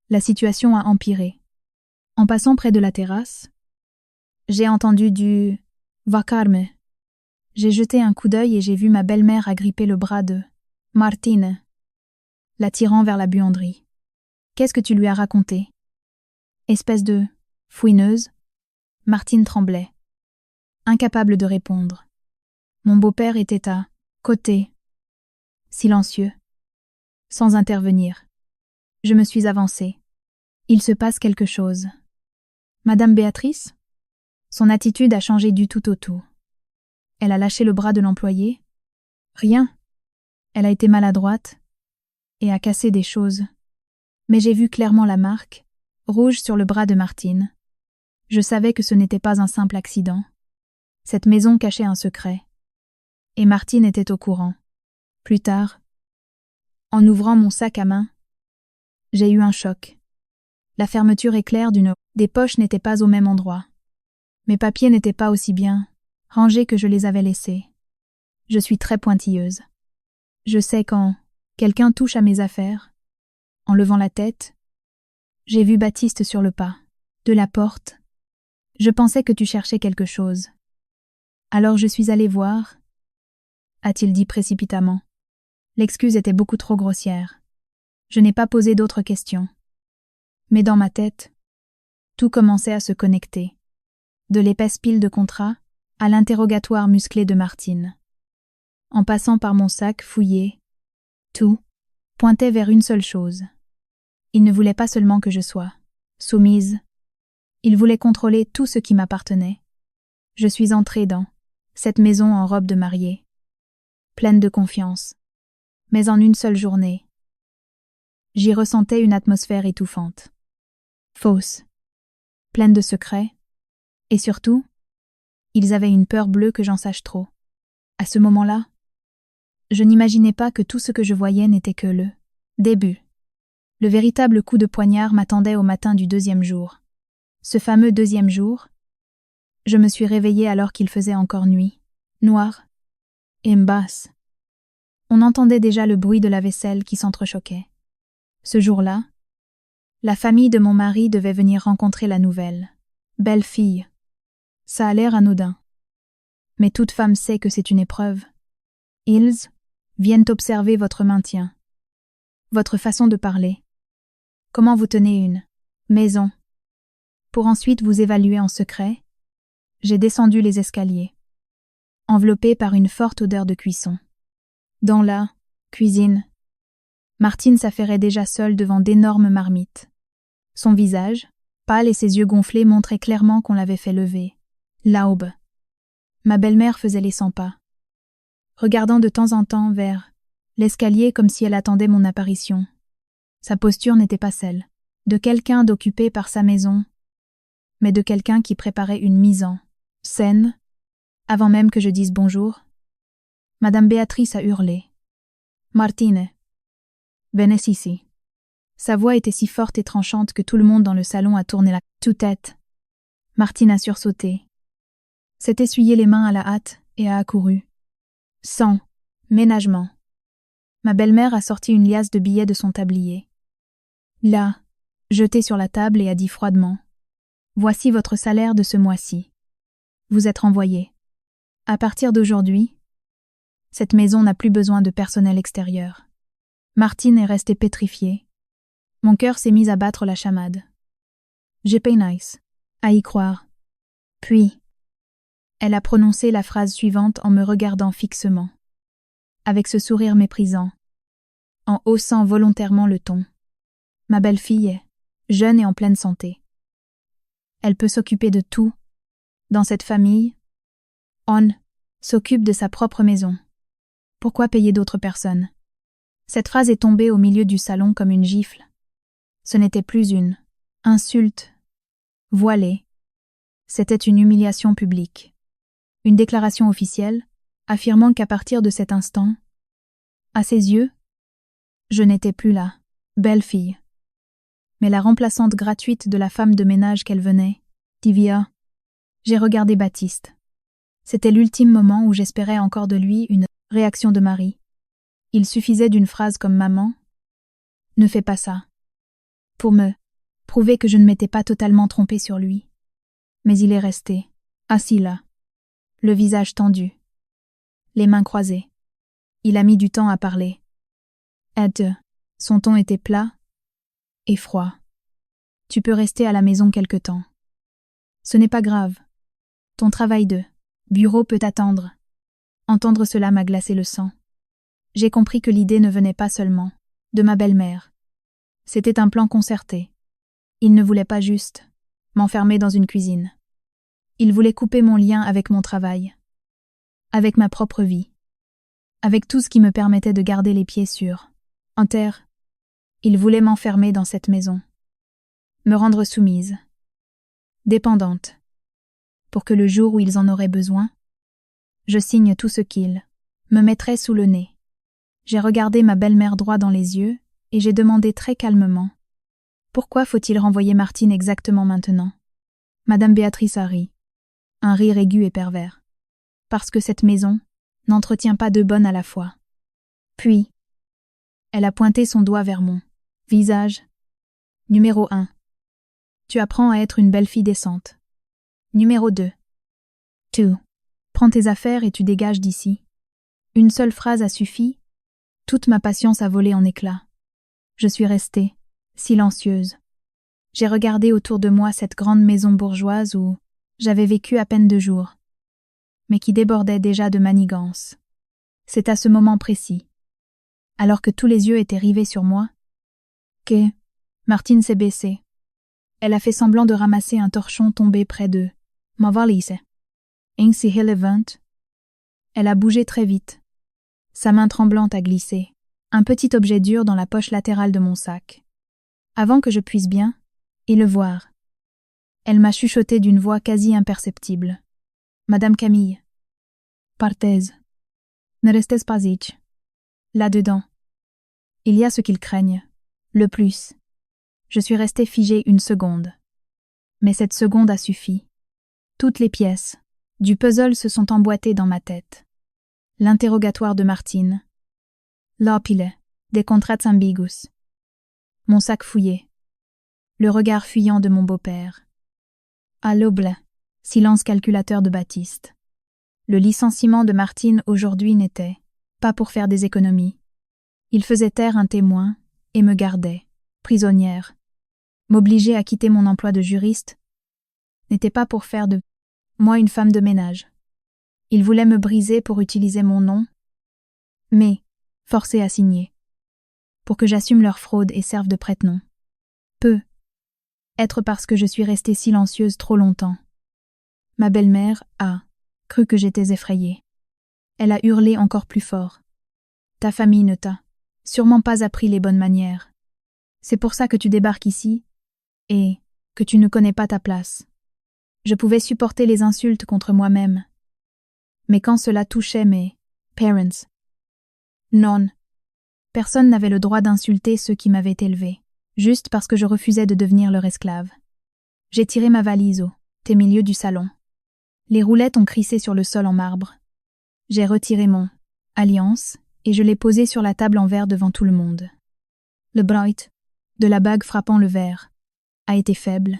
la situation a empiré. En passant près de la terrasse, j'ai entendu du « vacarme ». J'ai jeté un coup d'œil et j'ai vu ma belle-mère agripper le bras de Martine, l'attirant vers la buanderie. Qu'est-ce que tu lui as raconté? Espèce de fouineuse. Martine tremblait, incapable de répondre. Mon beau-père était à côté, silencieux, sans intervenir. Je me suis avancée. Il se passe quelque chose. Madame Béatrice? Son attitude a changé du tout au tout. Elle a lâché le bras de l'employé. Rien. Elle a été maladroite et a cassé des choses. Mais j'ai vu clairement la marque, rouge sur le bras de Martine. Je savais que ce n'était pas un simple accident. Cette maison cachait un secret. Et Martine était au courant. Plus tard, en ouvrant mon sac à main, j'ai eu un choc. La fermeture éclair des poches n'était pas au même endroit. Mes papiers n'étaient pas aussi bien rangés que je les avais laissés. Je suis très pointilleuse. Je sais quand quelqu'un touche à mes affaires. En levant la tête, j'ai vu Baptiste sur le pas de la porte. Je pensais que tu cherchais quelque chose. Alors je suis allée voir, a-t-il dit précipitamment. L'excuse était beaucoup trop grossière. Je n'ai pas posé d'autres questions. Mais dans ma tête, tout commençait à se connecter. De l'épaisse pile de contrats à l'interrogatoire musclé de Martine. En passant par mon sac fouillé, tout pointait vers une seule chose. Il ne voulait pas seulement que je sois soumise, il voulait contrôler tout ce qui m'appartenait. Je suis entrée dans cette maison en robe de mariée, pleine de confiance, mais en une seule journée, j'y ressentais une atmosphère étouffante. fausse, pleine de secrets, et surtout, ils avaient une peur bleue que j'en sache trop. À ce moment-là, je n'imaginais pas que tout ce que je voyais n'était que le début. Le véritable coup de poignard m'attendait au matin du 2e jour. Ce fameux 2e jour, je me suis réveillée alors qu'il faisait encore nuit, noir et basse. On entendait déjà le bruit de la vaisselle qui s'entrechoquait. Ce jour-là, la famille de mon mari devait venir rencontrer la nouvelle. Belle fille. Ça a l'air anodin. Mais toute femme sait que c'est une épreuve. Ils viennent observer votre maintien, votre façon de parler, comment vous tenez une maison. Pour ensuite vous évaluer en secret, j'ai descendu les escaliers, enveloppé par une forte odeur de cuisson. Dans la cuisine, Martine s'affairait déjà seule devant d'énormes marmites. Son visage, pâle et ses yeux gonflés montraient clairement qu'on l'avait fait lever. L'aube. Ma belle-mère faisait les 100 pas, regardant de temps en temps vers l'escalier comme si elle attendait mon apparition. Sa posture n'était pas celle de quelqu'un d'occupé par sa maison, mais de quelqu'un qui préparait une mise en scène. Avant même que je dise bonjour, Madame Béatrice a hurlé. « Martine, venez ici ». Sa voix était si forte et tranchante que tout le monde dans le salon a tourné la tête. Martine a sursauté, s'est essuyé les mains à la hâte et a accouru. Sans ménagement. Ma belle-mère a sorti une liasse de billets de son tablier. L'a jeté sur la table et a dit froidement « Voici votre salaire de ce mois-ci. Vous êtes renvoyé. À partir d'aujourd'hui, cette maison n'a plus besoin de personnel extérieur. » Martine est restée pétrifiée. Mon cœur s'est mis à battre la chamade. J'ai pas nice à y croire. Puis, elle a prononcé la phrase suivante en me regardant fixement, avec ce sourire méprisant, en haussant volontairement le ton. Ma belle-fille est jeune et en pleine santé. Elle peut s'occuper de tout. Dans cette famille, on s'occupe de sa propre maison. Pourquoi payer d'autres personnes? Cette phrase est tombée au milieu du salon comme une gifle. Ce n'était plus une insulte voilée. C'était une humiliation publique. Une déclaration officielle, affirmant qu'à partir de cet instant, à ses yeux, je n'étais plus la belle-fille, mais la remplaçante gratuite de la femme de ménage qu'elle venait, Divya. J'ai regardé Baptiste. C'était l'ultime moment où j'espérais encore de lui une réaction de mari. Il suffisait d'une phrase comme « Maman, ne fais pas ça », pour me prouver que je ne m'étais pas totalement trompée sur lui. Mais il est resté, assis là, le visage tendu, les mains croisées. Il a mis du temps à parler. Ed, son ton était plat et froid. Tu peux rester à la maison quelque temps. Ce n'est pas grave. Ton travail de bureau peut attendre. Entendre cela m'a glacé le sang. J'ai compris que l'idée ne venait pas seulement de ma belle-mère. C'était un plan concerté. Il ne voulait pas juste m'enfermer dans une cuisine. Il voulait couper mon lien avec mon travail, avec ma propre vie, avec tout ce qui me permettait de garder les pieds sur en terre. Il voulait m'enfermer dans cette maison, me rendre soumise, dépendante, pour que le jour où ils en auraient besoin, je signe tout ce qu'ils me mettraient sous le nez. J'ai regardé ma belle-mère droit dans les yeux et j'ai demandé très calmement « Pourquoi faut-il renvoyer Martine exactement maintenant ?» Madame Béatrice a ri, un rire aigu et pervers. « Parce que cette maison n'entretient pas deux bonnes à la fois. » Puis, elle a pointé son doigt vers mon visage. Numéro 1. Tu apprends à être une belle fille décente. Numéro 2. Tu prends tes affaires et tu dégages d'ici. Une seule phrase a suffi. Toute ma patience a volé en éclats. Je suis restée, silencieuse. J'ai regardé autour de moi cette grande maison bourgeoise où j'avais vécu à peine 2 jours, mais qui débordait déjà de manigances. C'est à ce moment précis, alors que tous les yeux étaient rivés sur moi, que Martine s'est baissée. Elle a fait semblant de ramasser un torchon tombé près de ma valise. Ainsi relevant. Elle a bougé très vite. Sa main tremblante a glissé, un petit objet dur dans la poche latérale de mon sac. Avant que je puisse bien Et le voir. Elle m'a chuchoté d'une voix quasi imperceptible. Madame Camille. Partez. Ne restez pas ici. Là-dedans. Il y a ce qu'ils craignent. Le plus. Je suis restée figée une seconde. Mais cette seconde a suffi. Toutes les pièces du puzzle se sont emboîtées dans ma tête. L'interrogatoire de Martine. L'opile des contrats ambigus. Mon sac fouillé. Le regard fuyant de mon beau-père. À l'aube, silence calculateur de Baptiste. Le licenciement de Martine aujourd'hui n'était pas pour faire des économies. Il faisait taire un témoin et me gardait, prisonnière. M'obliger à quitter mon emploi de juriste n'était pas pour faire de moi une femme de ménage. Il voulait me briser pour utiliser mon nom, mais forcer à signer, pour que j'assume leur fraude et serve de prête-nom. Être parce que je suis restée silencieuse trop longtemps. Ma belle-mère a cru que j'étais effrayée. Elle a hurlé encore plus fort. Ta famille ne t'a sûrement pas appris les bonnes manières. C'est pour ça que tu débarques ici et que tu ne connais pas ta place. Je pouvais supporter les insultes contre moi-même. Mais quand cela touchait mes parents, non. Personne n'avait le droit d'insulter ceux qui m'avaient élevée, juste parce que je refusais de devenir leur esclave. J'ai tiré ma valise au milieu du salon. Les roulettes ont crissé sur le sol en marbre. J'ai retiré mon alliance et je l'ai posée sur la table en verre devant tout le monde. Le bruit de la bague frappant le verre a été faible,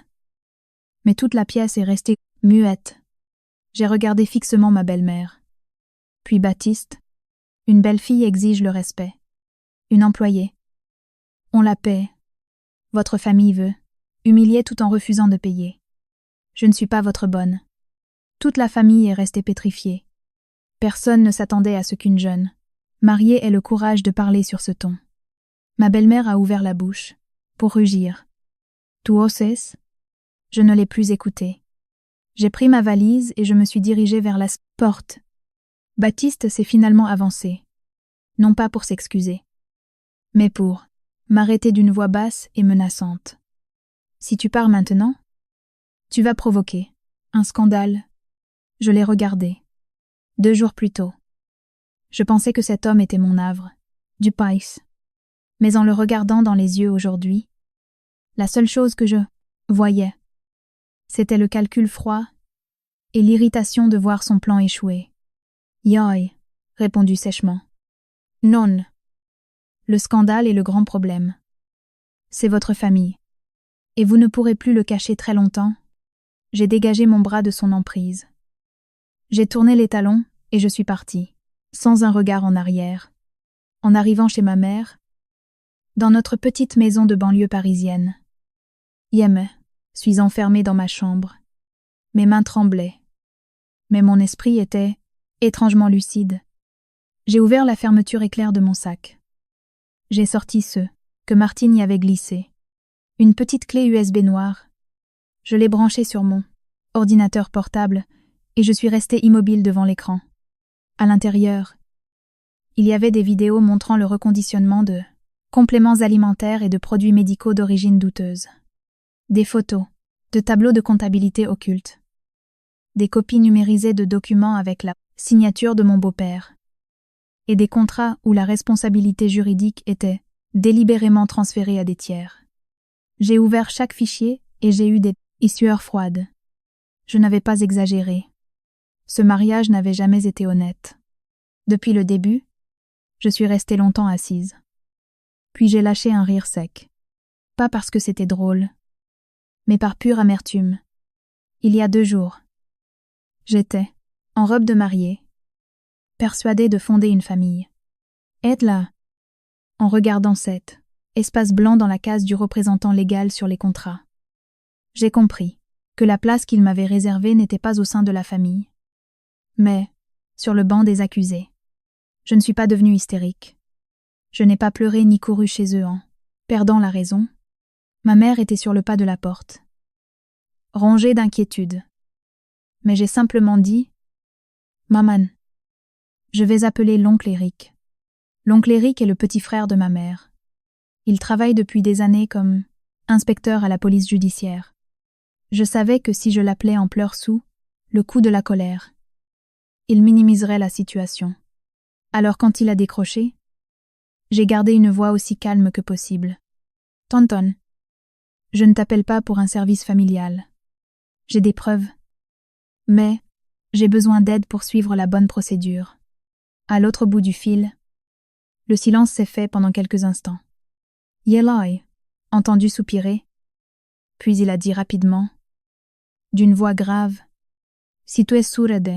mais toute la pièce est restée muette. J'ai regardé fixement ma belle-mère. Puis Baptiste. Une belle fille exige le respect. Une employée. On la paie. Votre famille veut. Humilier tout en refusant de payer. Je ne suis pas votre bonne. Toute la famille est restée pétrifiée. Personne ne s'attendait à ce qu'une jeune mariée ait le courage de parler sur ce ton. Ma belle-mère a ouvert la bouche pour rugir. Tu oses? Je ne l'ai plus écouté. J'ai pris ma valise et je me suis dirigée vers la porte. Baptiste s'est finalement avancé. Non pas pour s'excuser, mais pour m'arrêter d'une voix basse et menaçante. Si tu pars maintenant, tu vas provoquer un scandale. Je l'ai regardé. 2 jours plus tôt. Je pensais que cet homme était mon havre, du Pais. Mais en le regardant dans les yeux aujourd'hui, la seule chose que je voyais, c'était le calcul froid et l'irritation de voir son plan échouer. Yoï, répondit sèchement. Non. Le scandale est le grand problème. C'est votre famille. Et vous ne pourrez plus le cacher très longtemps. J'ai dégagé mon bras de son emprise. J'ai tourné les talons et je suis partie, sans un regard en arrière. En arrivant chez ma mère, dans notre petite maison de banlieue parisienne. Suis enfermée dans ma chambre. Mes mains tremblaient. Mais mon esprit était étrangement lucide. J'ai ouvert la fermeture éclair de mon sac. J'ai sorti ce que Martine y avait glissé. Une petite clé USB noire. Je l'ai branchée sur mon ordinateur portable et je suis restée immobile devant l'écran. À l'intérieur, il y avait des vidéos montrant le reconditionnement de compléments alimentaires et de produits médicaux d'origine douteuse. Des photos, de tableaux de comptabilité occultes. Des copies numérisées de documents avec la signature de mon beau-père. Et des contrats où la responsabilité juridique était délibérément transférée à des tiers. J'ai ouvert chaque fichier et j'ai eu des sueurs froides. Je n'avais pas exagéré. Ce mariage n'avait jamais été honnête. Depuis le début, je suis restée longtemps assise. Puis j'ai lâché un rire sec. Pas parce que c'était drôle, mais par pure amertume. Il y a 2 jours, j'étais en robe de mariée, persuadée de fonder une famille. Être là, en regardant cet espace blanc dans la case du représentant légal sur les contrats. J'ai compris que la place qu'il m'avait réservée n'était pas au sein de la famille, mais sur le banc des accusés. Je ne suis pas devenue hystérique. Je n'ai pas pleuré ni couru chez eux en perdant la raison. Ma mère était sur le pas de la porte, rongée d'inquiétude. Mais j'ai simplement dit « Maman, je vais appeler l'oncle Éric. » L'oncle Éric est le petit frère de ma mère. Il travaille depuis des années comme inspecteur à la police judiciaire. Je savais que si je l'appelais en pleurs sous le coup de la colère, il minimiserait la situation. Alors quand il a décroché, j'ai gardé une voix aussi calme que possible. Tonton, je ne t'appelle pas pour un service familial. J'ai des preuves. Mais j'ai besoin d'aide pour suivre la bonne procédure. À l'autre bout du fil, le silence s'est fait pendant quelques instants. Yelai, entendu soupirer, puis il a dit rapidement, d'une voix grave, si tu es sourde,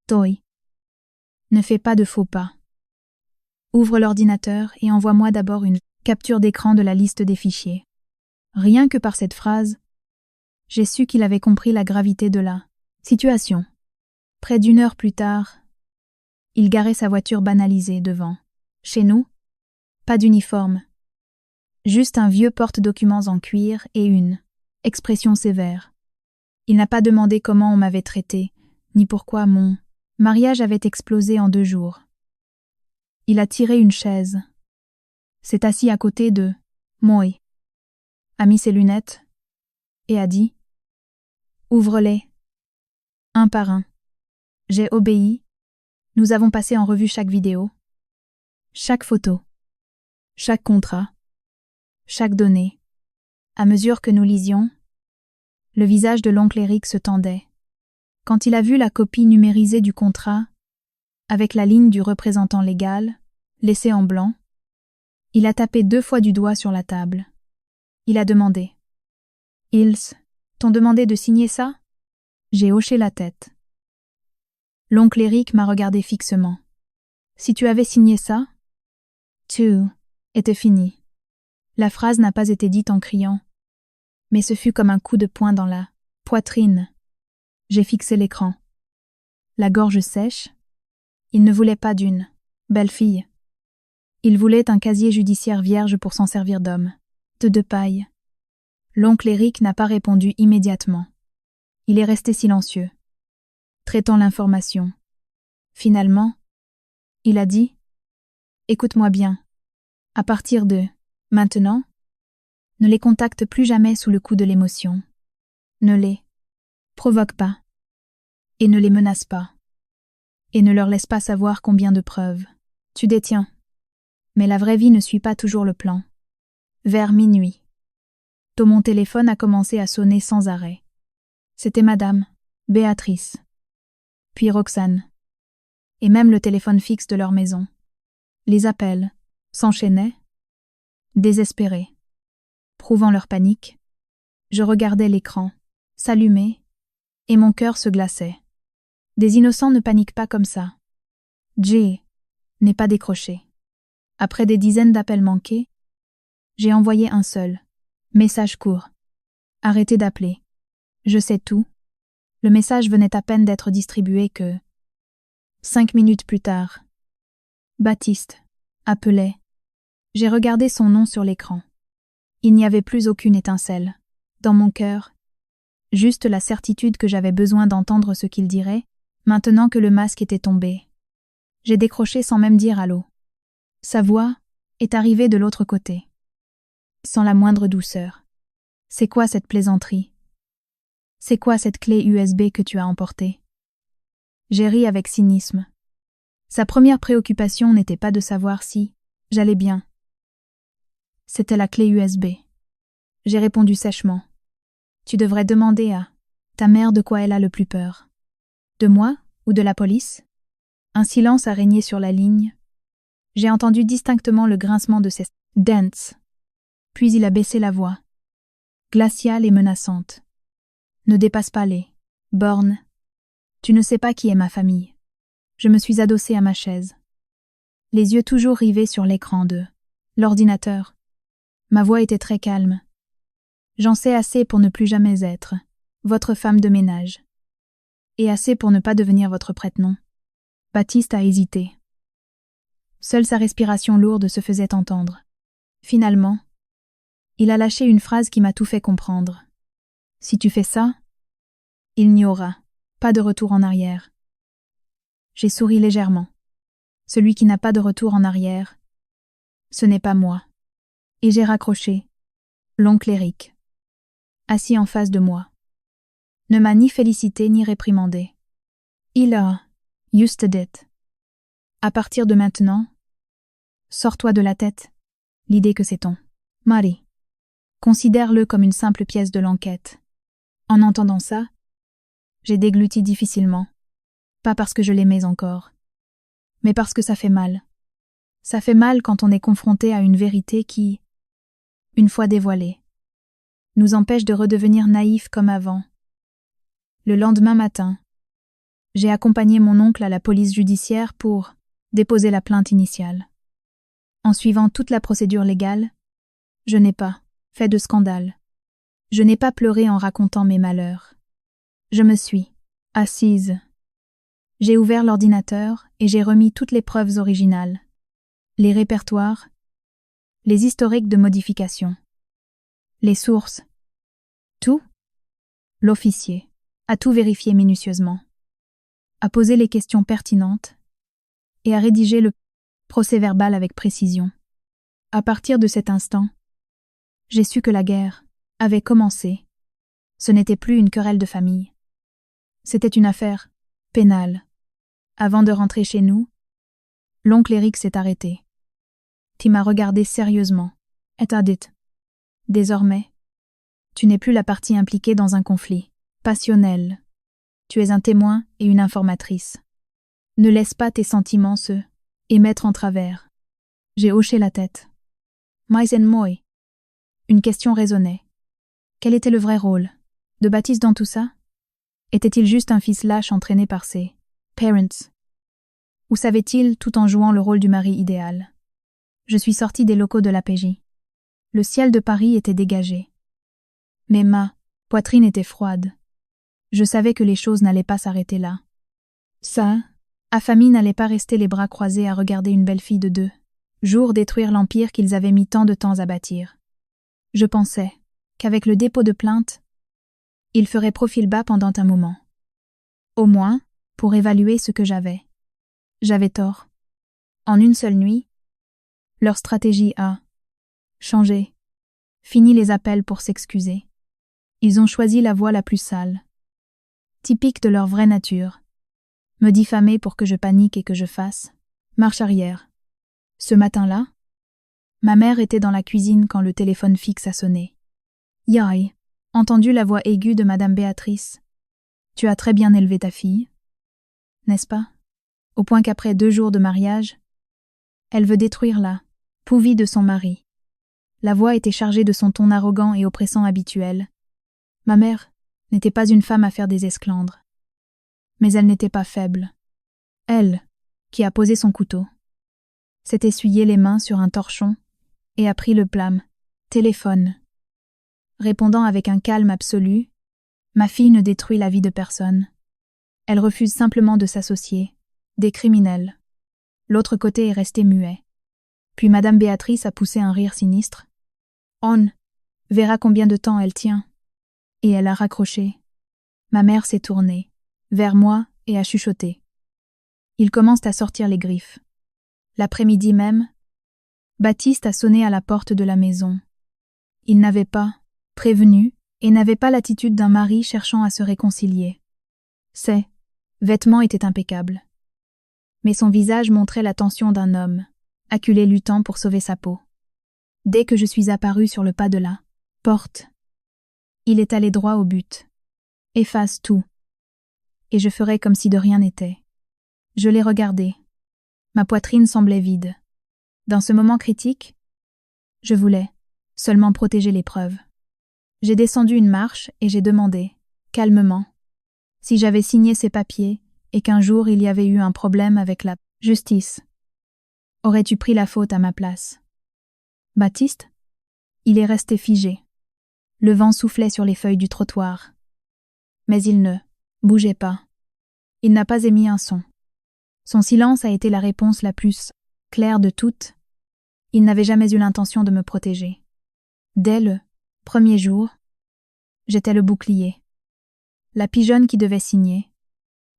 toi, ne fais pas de faux pas. Ouvre l'ordinateur et envoie-moi d'abord une capture d'écran de la liste des fichiers. Rien que par cette phrase, j'ai su qu'il avait compris la gravité de la situation. Près d'une heure plus tard, il garait sa voiture banalisée devant. Chez nous, pas d'uniforme. Juste un vieux porte-documents en cuir et une expression sévère. Il n'a pas demandé comment on m'avait traité, ni pourquoi mon mariage avait explosé en 2 jours. Il a tiré une chaise, s'est assis à côté de moi, a mis ses lunettes et a dit « Ouvre-les, un par un ». J'ai obéi. Nous avons passé en revue chaque vidéo, chaque photo, chaque contrat, chaque donnée. À mesure que nous lisions, le visage de l'oncle Eric se tendait. Quand il a vu la copie numérisée du contrat, avec la ligne du représentant légal, laissée en blanc, il a tapé 2 fois du doigt sur la table. Il a demandé « Ils t'ont demandé de signer ça ?» J'ai hoché la tête. L'oncle Eric m'a regardé fixement. « Si tu avais signé ça, tu étais fini. » La phrase n'a pas été dite en criant, mais ce fut comme un coup de poing dans la poitrine. J'ai fixé l'écran. La gorge sèche, il ne voulait pas d'une belle fille. Il voulait un casier judiciaire vierge pour s'en servir d'homme, de paille. L'oncle Eric n'a pas répondu immédiatement. Il est resté silencieux, traitant l'information. Finalement, il a dit « Écoute-moi bien. À partir de maintenant, ne les contacte plus jamais sous le coup de l'émotion. Ne les provoque pas. Et ne les menace pas. Et ne leur laisse pas savoir combien de preuves tu détiens. Mais la vraie vie ne suit pas toujours le plan. » Vers minuit, mon téléphone a commencé à sonner sans arrêt. C'était Madame Béatrice, puis Roxane, et même le téléphone fixe de leur maison. Les appels s'enchaînaient, désespérés. Prouvant leur panique, je regardais l'écran, s'allumer, et mon cœur se glaçait. Des innocents ne paniquent pas comme ça. Jay n'est pas décroché. Après des dizaines d'appels manqués, j'ai envoyé un seul message court. Arrêtez d'appeler. Je sais tout. Le message venait à peine d'être distribué que 5 minutes plus tard, Baptiste appelait. J'ai regardé son nom sur l'écran. Il n'y avait plus aucune étincelle. Dans mon cœur, juste la certitude que j'avais besoin d'entendre ce qu'il dirait, maintenant que le masque était tombé. J'ai décroché sans même dire allô. Sa voix est arrivée de l'autre côté. Sans la moindre douceur. C'est quoi cette plaisanterie? C'est quoi cette clé USB que tu as emportée? J'ai ri avec cynisme. Sa première préoccupation n'était pas de savoir si j'allais bien. C'était la clé USB. J'ai répondu sèchement. Tu devrais demander à ta mère de quoi elle a le plus peur. De moi ou de la police? Un silence a régné sur la ligne. J'ai entendu distinctement le grincement de ses dents. Puis il a baissé la voix, glaciale et menaçante. Ne dépasse pas les bornes. Tu ne sais pas qui est ma famille. Je me suis adossée à ma chaise, les yeux toujours rivés sur l'écran de l'ordinateur. Ma voix était très calme. J'en sais assez pour ne plus jamais être votre femme de ménage. Et assez pour ne pas devenir votre prête-nom. Baptiste a hésité. Seule sa respiration lourde se faisait entendre. Finalement, il a lâché une phrase qui m'a tout fait comprendre. Si tu fais ça, il n'y aura pas de retour en arrière. J'ai souri légèrement. Celui qui n'a pas de retour en arrière, ce n'est pas moi. Et j'ai raccroché. L'oncle Eric. assis en face de moi. Ne m'a ni félicité ni réprimandé. Il a used it. À partir de maintenant, sors-toi de la tête l'idée que c'est ton mari. Considère-le comme une simple pièce de l'enquête. En entendant ça, j'ai dégluti difficilement, pas parce que je l'aimais encore, mais parce que ça fait mal. Ça fait mal quand on est confronté à une vérité qui, une fois dévoilée, nous empêche de redevenir naïfs comme avant. Le lendemain matin, j'ai accompagné mon oncle à la police judiciaire pour déposer la plainte initiale. En suivant toute la procédure légale, je n'ai pas fait de scandale. Je n'ai pas pleuré en racontant mes malheurs. Je me suis assise. J'ai ouvert l'ordinateur et j'ai remis toutes les preuves originales, les répertoires, les historiques de modification, les sources, tout. L'officier a tout vérifié minutieusement, a posé les questions pertinentes et a rédigé le procès-verbal avec précision. À partir de cet instant, j'ai su que la guerre avait commencé. Ce n'était plus une querelle de famille. C'était une affaire pénale. Avant de rentrer chez nous, l'oncle Éric s'est arrêté. Tu m'as regardé sérieusement et t'a dit « Désormais, tu n'es plus la partie impliquée dans un conflit passionnel. Tu es un témoin et une informatrice. Ne laisse pas tes sentiments se émettre en travers. » J'ai hoché la tête. Mais en moi. Une question résonnait. Quel était le vrai rôle de Baptiste dans tout ça? Était-il juste un fils lâche entraîné par ses parents? Ou savait-il tout en jouant le rôle du mari idéal? Je suis sortie des locaux de l'APJ. Le ciel de Paris était dégagé. Mais ma poitrine était froide. Je savais que les choses n'allaient pas s'arrêter là. Ça, affamés n'allait pas rester les bras croisés à regarder une belle fille de 2 jours détruire l'empire qu'ils avaient mis tant de temps à bâtir. Je pensais qu'avec le dépôt de plainte, ils feraient profil bas pendant un moment. Au moins, pour évaluer ce que j'avais. J'avais tort. En une seule nuit, leur stratégie a changé. Fini les appels pour s'excuser. Ils ont choisi la voie la plus sale. Typique de leur vraie nature. Me diffamer pour que je panique et que je fasse marche arrière. Ce matin-là, ma mère était dans la cuisine quand le téléphone fixe a sonné. Yaï, entendu la voix aiguë de Madame Béatrice. Tu as très bien élevé ta fille, n'est-ce pas? Au point qu'après 2 jours de mariage, elle veut détruire la vie de son mari. La voix était chargée de son ton arrogant et oppressant habituel. Ma mère n'était pas une femme à faire des esclandres. Mais elle n'était pas faible. Elle, qui a posé son couteau, s'est essuyé les mains sur un torchon et a pris le blâme. Téléphone. Répondant avec un calme absolu, ma fille ne détruit la vie de personne. Elle refuse simplement de s'associer. Des criminels. L'autre côté est resté muet. Puis Madame Béatrice a poussé un rire sinistre. On verra combien de temps elle tient. Et elle a raccroché. Ma mère s'est tournée vers moi et a chuchoté. Ils commencent à sortir les griffes. L'après-midi même, Baptiste a sonné à la porte de la maison. Il n'avait pas prévenu et n'avait pas l'attitude d'un mari cherchant à se réconcilier. Ses vêtements étaient impeccables. Mais son visage montrait la tension d'un homme, acculé luttant pour sauver sa peau. Dès que je suis apparue sur le pas de la porte, il est allé droit au but. Efface tout. Et je ferai comme si de rien n'était. Je l'ai regardé. Ma poitrine semblait vide. Dans ce moment critique, je voulais seulement protéger les preuves. J'ai descendu une marche et j'ai demandé, calmement, si j'avais signé ces papiers et qu'un jour il y avait eu un problème avec la justice. Aurais-tu pris la faute à ma place? Baptiste? Il est resté figé. Le vent soufflait sur les feuilles du trottoir. Mais il ne bougeait pas. Il n'a pas émis un son. Son silence a été la réponse la plus claire de toutes. Il n'avait jamais eu l'intention de me protéger. Dès le premier jour, j'étais le bouclier. La pigeonne qui devait signer.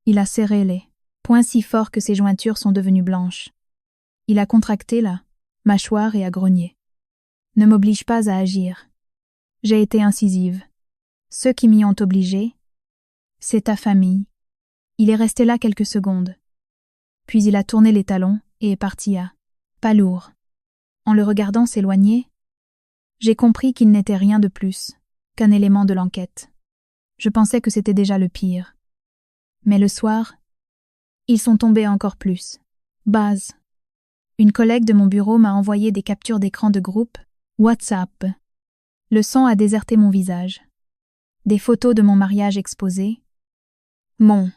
Il a serré les poings si fort que ses jointures sont devenues blanches. Il a contracté la mâchoire et a grogné. Ne m'oblige pas à agir. J'ai été incisive. Ceux qui m'y ont obligé, c'est ta famille. Il est resté là quelques secondes. Puis il a tourné les talons et est parti à pas lourd. En le regardant s'éloigner, j'ai compris qu'il n'était rien de plus qu'un élément de l'enquête. Je pensais que c'était déjà le pire. Mais le soir, ils sont tombés encore plus. Base. Une collègue de mon bureau m'a envoyé des captures d'écran de groupe WhatsApp. Le sang a déserté mon visage. Des photos de mon mariage exposées. Mon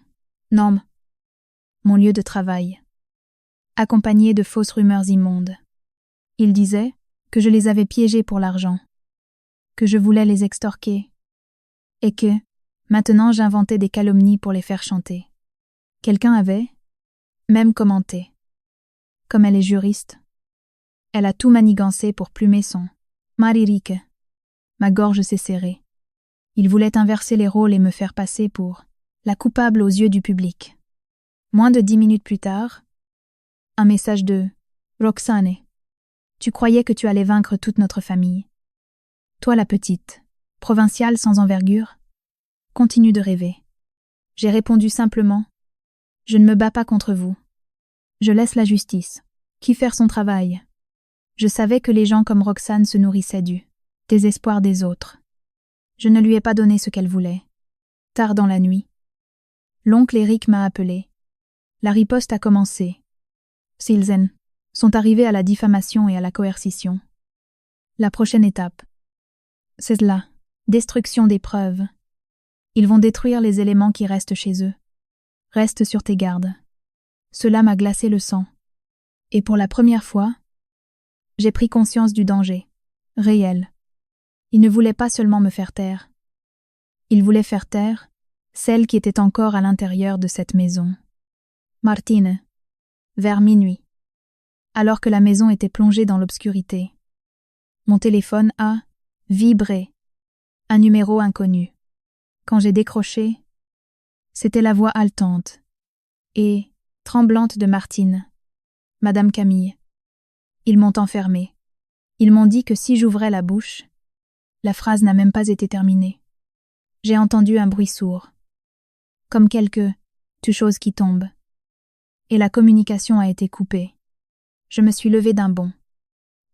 lieu de travail. Accompagné de fausses rumeurs immondes. Ils disaient que je les avais piégés pour l'argent, que je voulais les extorquer, et que, maintenant j'inventais des calomnies pour les faire chanter. Quelqu'un avait, même commenté. Comme elle est juriste, elle a tout manigancé pour plumer son maririke. Ma gorge s'est serrée. Il voulait inverser les rôles et me faire passer pour la coupable aux yeux du public. Moins de 10 minutes plus tard, un message de Roxane. Tu croyais que tu allais vaincre toute notre famille. Toi la petite, provinciale sans envergure, continue de rêver. J'ai répondu simplement, je ne me bats pas contre vous. Je laisse la justice, qui faire son travail. Je savais que les gens comme Roxane se nourrissaient du désespoir des autres. Je ne lui ai pas donné ce qu'elle voulait. Tard dans la nuit, l'oncle Eric m'a appelé. La riposte a commencé. Silzen sont arrivés à la diffamation et à la coercition. La prochaine étape, c'est la destruction des preuves. Ils vont détruire les éléments qui restent chez eux. Reste sur tes gardes. Cela m'a glacé le sang. Et pour la première fois, j'ai pris conscience du danger, réel. Ils ne voulaient pas seulement me faire taire. Ils voulaient faire taire celle qui était encore à l'intérieur de cette maison. Martine, vers minuit. Alors que la maison était plongée dans l'obscurité. Mon téléphone a vibré. Un numéro inconnu. Quand j'ai décroché, c'était la voix haletante et tremblante de Martine, Madame Camille. Ils m'ont enfermée. Ils m'ont dit que si j'ouvrais la bouche, la phrase n'a même pas été terminée. J'ai entendu un bruit sourd, comme quelque chose qui tombe. Et la communication a été coupée. Je me suis levée d'un bond.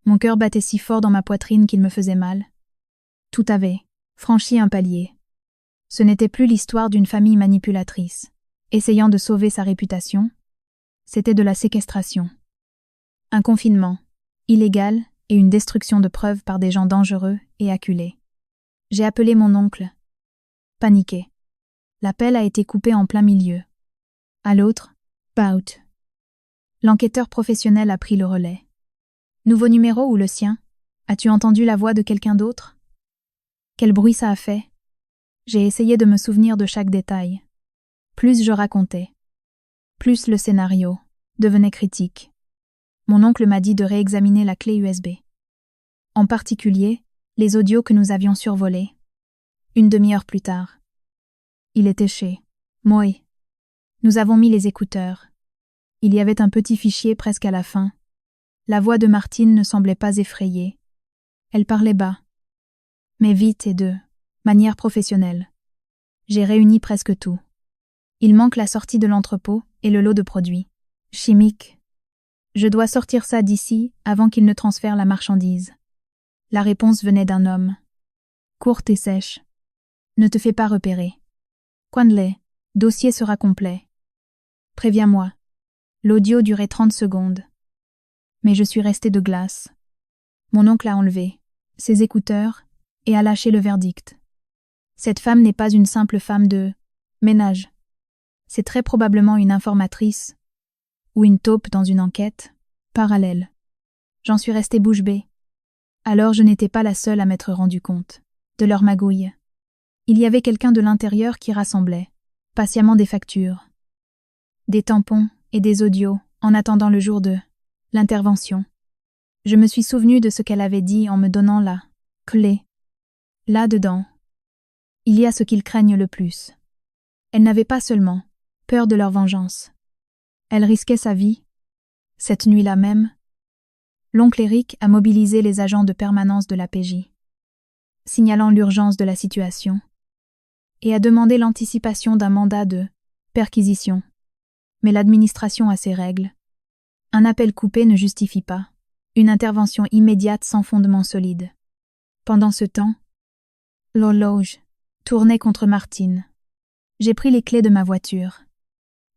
Mon cœur battait si fort dans ma poitrine qu'il me faisait mal. Tout avait franchi un palier. Ce n'était plus l'histoire d'une famille manipulatrice, essayant de sauver sa réputation. C'était de la séquestration. Un confinement, illégal et une destruction de preuves par des gens dangereux et acculés. J'ai appelé mon oncle. Paniqué. L'appel a été coupé en plein milieu. À l'autre, Bout. L'enquêteur professionnel a pris le relais. Nouveau numéro ou le sien? As-tu entendu la voix de quelqu'un d'autre? Quel bruit ça a fait? J'ai essayé de me souvenir de chaque détail. Plus je racontais, plus le scénario devenait critique. Mon oncle m'a dit de réexaminer la clé USB. En particulier, les audios que nous avions survolés. Une demi-heure plus tard. Il était chez Moi. Nous avons mis les écouteurs. Il y avait un petit fichier presque à la fin. La voix de Martine ne semblait pas effrayée. Elle parlait bas, mais vite et de manière professionnelle. J'ai réuni presque tout. Il manque la sortie de l'entrepôt et le lot de produits chimiques. Je dois sortir ça d'ici avant qu'il ne transfère la marchandise. La réponse venait d'un homme. Courte et sèche. Ne te fais pas repérer. Quandley, dossier sera complet. Préviens-moi. L'audio durait 30 secondes. Mais je suis restée de glace. Mon oncle a enlevé ses écouteurs et a lâché le verdict. Cette femme n'est pas une simple femme de ménage. C'est très probablement une informatrice ou une taupe dans une enquête parallèle. J'en suis restée bouche bée. Alors je n'étais pas la seule à m'être rendu compte de leur magouille. Il y avait quelqu'un de l'intérieur qui rassemblait patiemment des factures, des tampons et des audios en attendant le jour de l'intervention. Je me suis souvenue de ce qu'elle avait dit en me donnant la clé. Là-dedans, il y a ce qu'ils craignent le plus. Elle n'avait pas seulement peur de leur vengeance. Elle risquait sa vie. Cette nuit-là même, l'oncle Eric a mobilisé les agents de permanence de la PJ, signalant l'urgence de la situation. et a demandé l'anticipation d'un mandat de perquisition. Mais l'administration a ses règles. Un appel coupé ne justifie pas une intervention immédiate sans fondement solide. Pendant ce temps, l'horloge tournait contre Martine. J'ai pris les clés de ma voiture.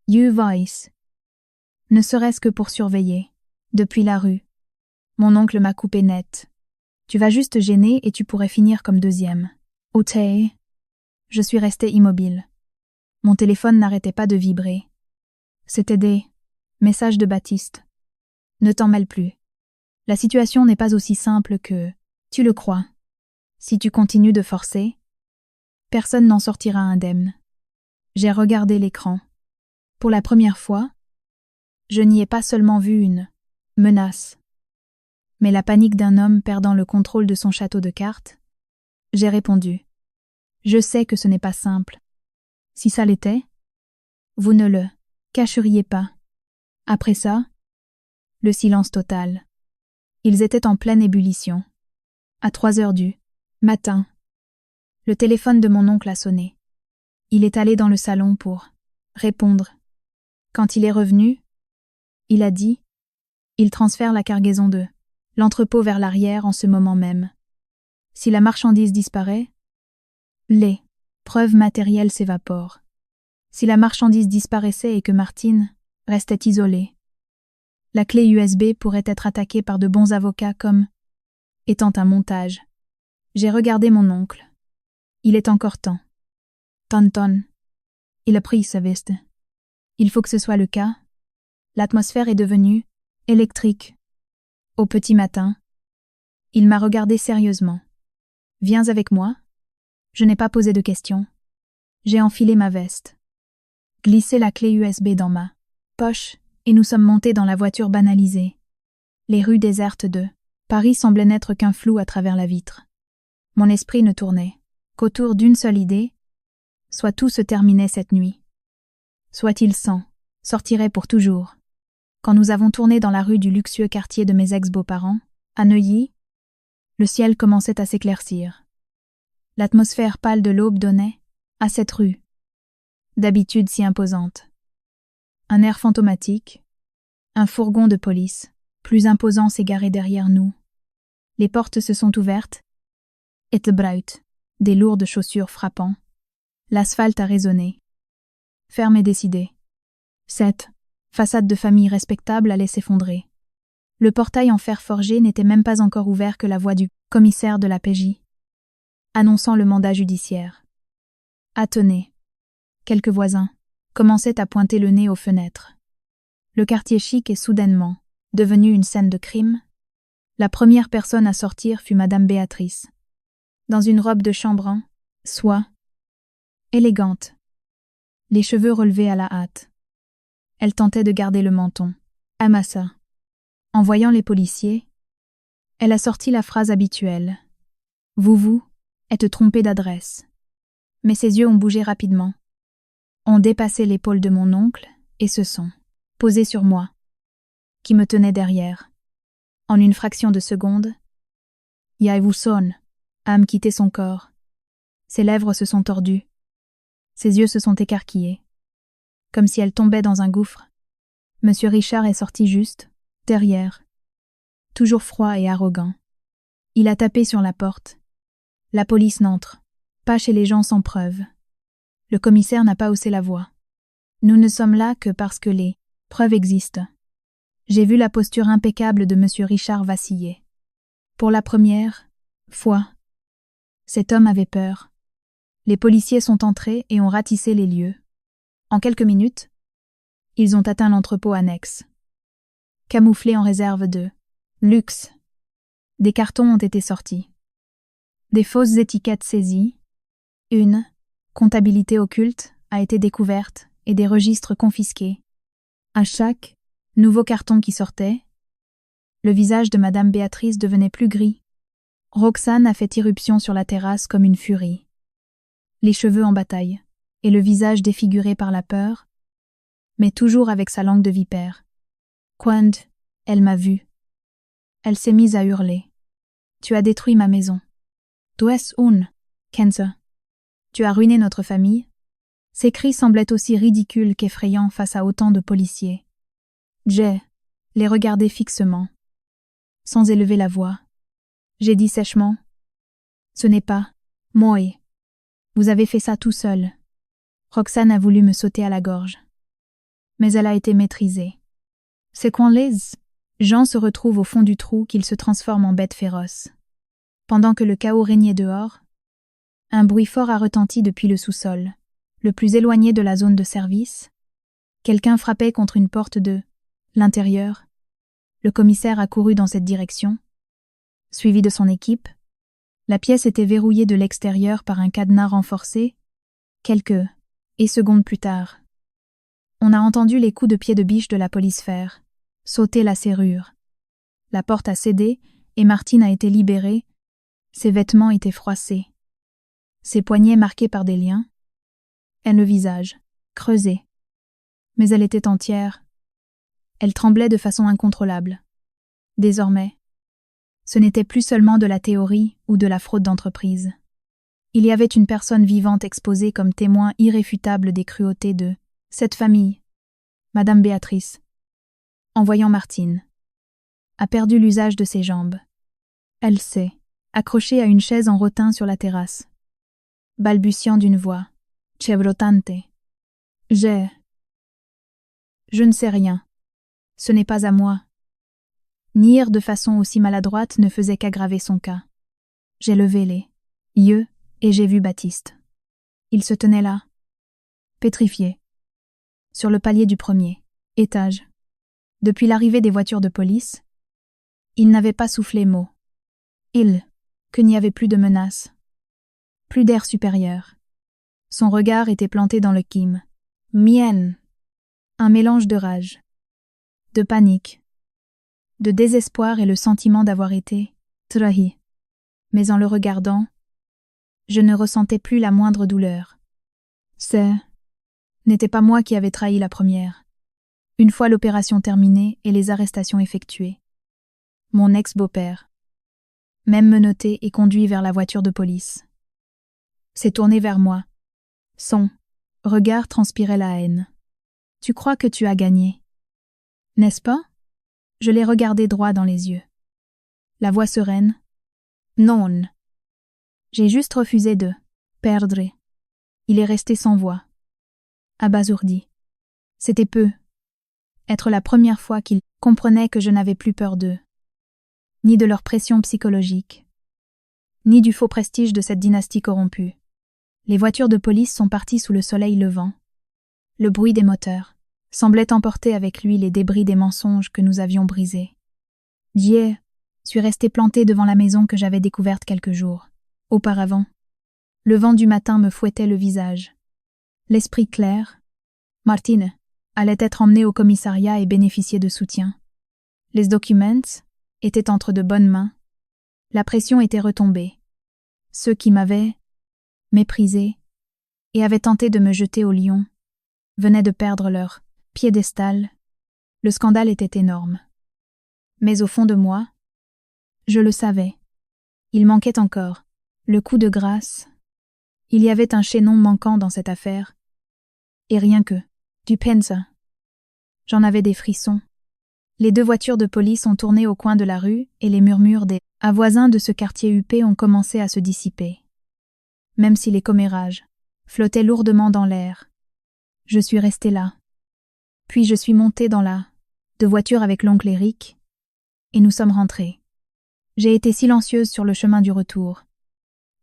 Vice. Ne serait-ce que pour surveiller, depuis la rue. Mon oncle m'a coupé net. Tu vas juste gêner et tu pourrais finir comme deuxième. Ok. Je suis restée immobile. Mon téléphone n'arrêtait pas de vibrer. C'était des messages de Baptiste. Ne t'en mêle plus. La situation n'est pas aussi simple que tu le crois. Si tu continues de forcer, personne n'en sortira indemne. J'ai regardé l'écran. Pour la première fois, je n'y ai pas seulement vu une menace, mais la panique d'un homme perdant le contrôle de son château de cartes. J'ai répondu. Je sais que ce n'est pas simple. Si ça l'était, vous ne le cacheriez pas. Après ça, le silence total. Ils étaient en pleine ébullition. À 3 heures du matin, le téléphone de mon oncle a sonné. Il est allé dans le salon pour répondre. Quand il est revenu, il a dit « Il transfère la cargaison de l'entrepôt vers l'arrière en ce moment même. Si la marchandise disparaît, les preuves matérielles s'évaporent. Si la marchandise disparaissait et que Martine restait isolée, la clé USB pourrait être attaquée par de bons avocats comme étant un montage. » J'ai regardé mon oncle. Il est encore temps. Tonton. Il a pris sa veste. Il faut que ce soit le cas. L'atmosphère est devenue électrique. Au petit matin, il m'a regardé sérieusement. Viens avec moi. Je n'ai pas posé de questions. J'ai enfilé ma veste, glissé la clé USB dans ma poche, et nous sommes montés dans la voiture banalisée. Les rues désertes de Paris semblaient n'être qu'un flou à travers la vitre. Mon esprit ne tournait qu'autour d'une seule idée, soit tout se terminait cette nuit. Soit il s'en sortirait pour toujours. Quand nous avons tourné dans la rue du luxueux quartier de mes ex-beaux-parents, à Neuilly, le ciel commençait à s'éclaircir. L'atmosphère pâle de l'aube donnait à cette rue, d'habitude si imposante, un air fantomatique, un fourgon de police, plus imposant s'est garé derrière nous. Les portes se sont ouvertes, et braut, des lourdes chaussures frappant. L'asphalte a résonné. Ferme et décidé. Cette façade de famille respectable allait s'effondrer. Le portail en fer forgé n'était même pas encore ouvert que la voix du commissaire de la PJ, annonçant le mandat judiciaire. Attenez. Quelques voisins commençaient à pointer le nez aux fenêtres. Le quartier chic est soudainement devenu une scène de crime. La première personne à sortir fut Madame Béatrice, dans une robe de chambre en soie, élégante, les cheveux relevés à la hâte. Elle tentait de garder le menton amassé. En voyant les policiers, elle a sorti la phrase habituelle. « Vous êtes trompé d'adresse. » Mais ses yeux ont bougé rapidement, ont dépassé l'épaule de mon oncle et se sont posés sur moi, qui me tenait derrière. En une fraction de seconde, Yaevuson a quitté son corps. Ses lèvres se sont tordues. Ses yeux se sont écarquillés, comme si elle tombait dans un gouffre. Monsieur Richard est sorti juste, derrière, toujours froid et arrogant. Il a tapé sur la porte. La police n'entre pas chez les gens sans preuve. Le commissaire n'a pas haussé la voix. Nous ne sommes là que parce que les preuves existent. J'ai vu la posture impeccable de monsieur Richard vaciller. Pour la première fois, cet homme avait peur. Les policiers sont entrés et ont ratissé les lieux. En quelques minutes, ils ont atteint l'entrepôt annexe. Camouflé en réserve de luxe, des cartons ont été sortis. Des fausses étiquettes saisies. Une comptabilité occulte a été découverte et des registres confisqués. À chaque nouveau carton qui sortait, le visage de Madame Béatrice devenait plus gris. Roxane a fait irruption sur la terrasse comme une furie. Les cheveux en bataille, et le visage défiguré par la peur, mais toujours avec sa langue de vipère. Quand elle m'a vue, elle s'est mise à hurler. « Tu as détruit ma maison. Tu es un cancer. » Tu as ruiné notre famille. Ces cris semblaient aussi ridicules qu'effrayants face à autant de policiers. J'ai les regardé fixement, sans élever la voix. J'ai dit sèchement: Ce n'est pas moi. Vous avez fait ça tout seul. Roxane a voulu me sauter à la gorge. Mais elle a été maîtrisée. C'est quand les gens se retrouvent au fond du trou qu'ils se transforment en bêtes féroces. Pendant que le chaos régnait dehors, un bruit fort a retenti depuis le sous-sol, le plus éloigné de la zone de service. Quelqu'un frappait contre une porte de l'intérieur. Le commissaire a couru dans cette direction, suivi de son équipe. La pièce était verrouillée de l'extérieur par un cadenas renforcé. Quelques secondes plus tard, on a entendu les coups de pied de biche de la police faire sauter la serrure. La porte a cédé et Martine a été libérée. Ses vêtements étaient froissés, ses poignets marqués par des liens, et le visage creusé. Mais elle était entière. Elle tremblait de façon incontrôlable. Désormais, ce n'était plus seulement de la théorie ou de la fraude d'entreprise. Il y avait une personne vivante exposée comme témoin irréfutable des cruautés de cette famille. Madame Béatrice, en voyant Martine, a perdu l'usage de ses jambes. Elle s'est accrochée à une chaise en rotin sur la terrasse, balbutiant d'une voix chevrotante. Je ne sais rien. Ce n'est pas à moi. Nier de façon aussi maladroite ne faisait qu'aggraver son cas. J'ai levé les yeux et j'ai vu Baptiste. Il se tenait là, pétrifié, sur le palier du premier étage. Depuis l'arrivée des voitures de police, il n'avait pas soufflé mot. Que n'y avait plus de menace, plus d'air supérieur. Son regard était planté dans le kim. Mienne. Un mélange de rage, de panique, de désespoir et le sentiment d'avoir été trahi. Mais en le regardant, je ne ressentais plus la moindre douleur. N'était pas moi qui avais trahi la première. Une fois l'opération terminée et les arrestations effectuées, mon ex-beau-père, même menotté et conduit vers la voiture de police, s'est tourné vers moi. Son regard transpirait la haine. Tu crois que tu as gagné, n'est-ce pas? Je l'ai regardé droit dans les yeux. La voix sereine. Non. J'ai juste refusé de perdre. Il est resté sans voix, abasourdi. C'était peu. Être la première fois qu'il comprenait que je n'avais plus peur d'eux, ni de leur pression psychologique, ni du faux prestige de cette dynastie corrompue. Les voitures de police sont parties sous le soleil levant. Le bruit des moteurs semblait emporter avec lui les débris des mensonges que nous avions brisés. Je suis resté planté devant la maison que j'avais découverte quelques jours auparavant. Le vent du matin me fouettait le visage. L'esprit clair, Martine allait être emmenée au commissariat et bénéficier de soutien. Les documents étaient entre de bonnes mains. La pression était retombée. Ceux qui m'avaient méprisé et avaient tenté de me jeter au lion venaient de perdre leur piédestal. Le scandale était énorme. Mais au fond de moi, je le savais. Il manquait encore le coup de grâce. Il y avait un chaînon manquant dans cette affaire. Et rien que du pensa. J'en avais des frissons. Les 2 voitures de police ont tourné au coin de la rue et les murmures des voisins de ce quartier huppé ont commencé à se dissiper. Même si les commérages flottaient lourdement dans l'air, je suis restée là. Puis je suis montée dans la 2 voitures avec l'oncle Éric et nous sommes rentrés. J'ai été silencieuse sur le chemin du retour.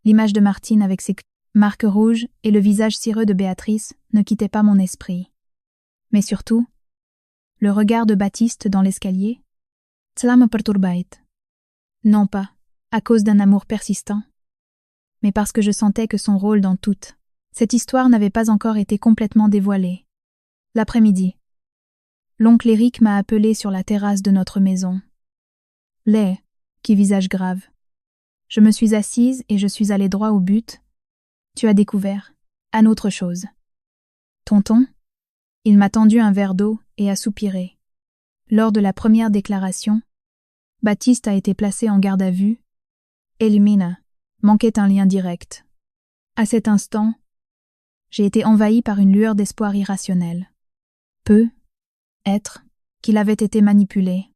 L'image de Martine avec ses marques rouges et le visage cireux de Béatrice ne quittaient pas mon esprit. Mais surtout, le regard de Baptiste dans l'escalier, cela me perturbait. Non pas à cause d'un amour persistant, mais parce que je sentais que son rôle dans toute cette histoire n'avait pas encore été complètement dévoilé. L'après-midi, l'oncle Éric m'a appelé sur la terrasse de notre maison. Qui visage grave. Je me suis assise et je suis allée droit au but. Tu as découvert un autre chose. Tonton? Il m'a tendu un verre d'eau et a soupiré. Lors de la première déclaration, Baptiste a été placé en garde à vue. Elimina manquait un lien direct. À cet instant, J'ai été envahie par une lueur d'espoir irrationnel. Peut-être qu'il avait été manipulé.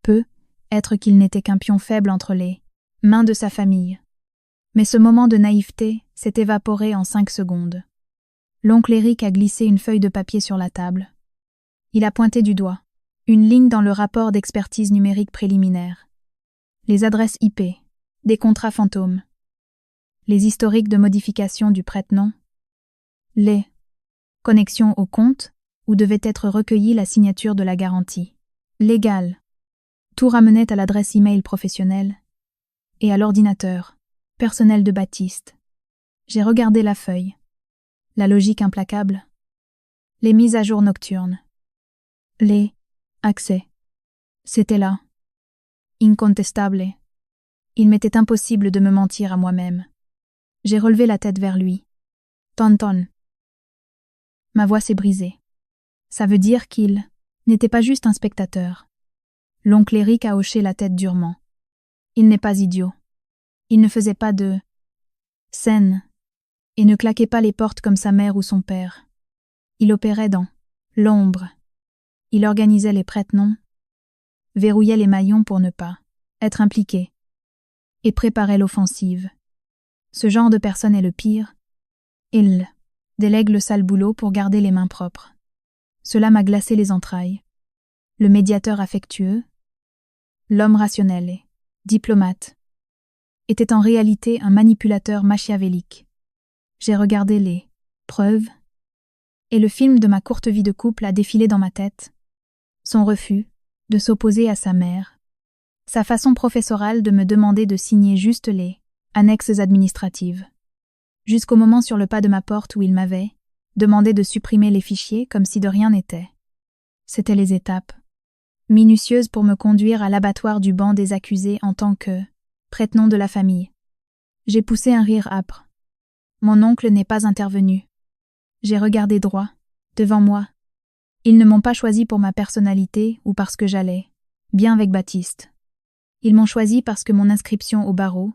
Peut-être qu'il n'était qu'un pion faible entre les mains de sa famille. Mais ce moment de naïveté s'est évaporé en 5 secondes. L'oncle Éric a glissé une feuille de papier sur la table. Il a pointé du doigt une ligne dans le rapport d'expertise numérique préliminaire. Les adresses IP, des contrats fantômes, les historiques de modification du prête-nom, les connexions au compte où devait être recueillie la signature de la garantie légale. Tout ramenait à l'adresse email professionnelle et à l'ordinateur personnel de Baptiste. J'ai regardé la feuille, la logique implacable, les mises à jour nocturnes, les accès. C'était là, incontestable. Il m'était impossible de me mentir à moi-même. J'ai relevé la tête vers lui. Tonton. Ma voix s'est brisée. Ça veut dire qu'il n'était pas juste un spectateur. L'oncle Éric a hoché la tête durement. Il n'est pas idiot. Il ne faisait pas de scène et ne claquait pas les portes comme sa mère ou son père. Il opérait dans l'ombre. Il organisait les prête-noms, verrouillait les maillons pour ne pas être impliqué et préparait l'offensive. Ce genre de personne est le pire. Il délègue le sale boulot pour garder les mains propres. Cela m'a glacé les entrailles. Le médiateur affectueux, l'homme rationnel et diplomate, était en réalité un manipulateur machiavélique. J'ai regardé les preuves, et le film de ma courte vie de couple a défilé dans ma tête. Son refus de s'opposer à sa mère, sa façon professorale de me demander de signer juste les annexes administratives, jusqu'au moment sur le pas de ma porte où il m'avait demandé de supprimer les fichiers comme si de rien n'était. C'étaient les étapes minutieuses pour me conduire à l'abattoir du banc des accusés en tant que prête-nom de la famille. J'ai poussé un rire âpre. Mon oncle n'est pas intervenu. J'ai regardé droit, devant moi. Ils ne m'ont pas choisi pour ma personnalité ou parce que j'allais bien avec Baptiste. Ils m'ont choisi parce que mon inscription au barreau,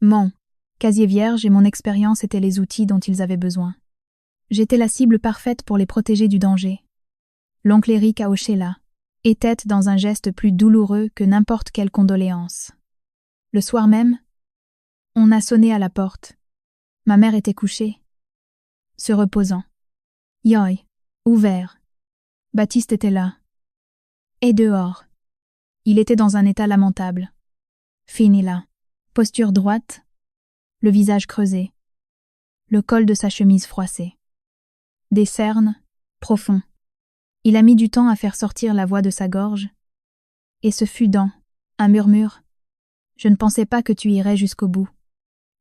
mon casier vierge et mon expérience étaient les outils dont ils avaient besoin. J'étais la cible parfaite pour les protéger du danger. L'oncle Éric a hoché la tête dans un geste plus douloureux que n'importe quelle condoléance. Le soir même, on a sonné à la porte. Ma mère était couchée, se reposant. Yoï, ouvert. Baptiste était là. Et dehors. Il était dans un état lamentable. Fini là. Posture droite, le visage creusé, le col de sa chemise froissé. Des cernes, profonds. Il a mis du temps à faire sortir la voix de sa gorge, et ce fut dans un murmure. Je ne pensais pas que tu irais jusqu'au bout.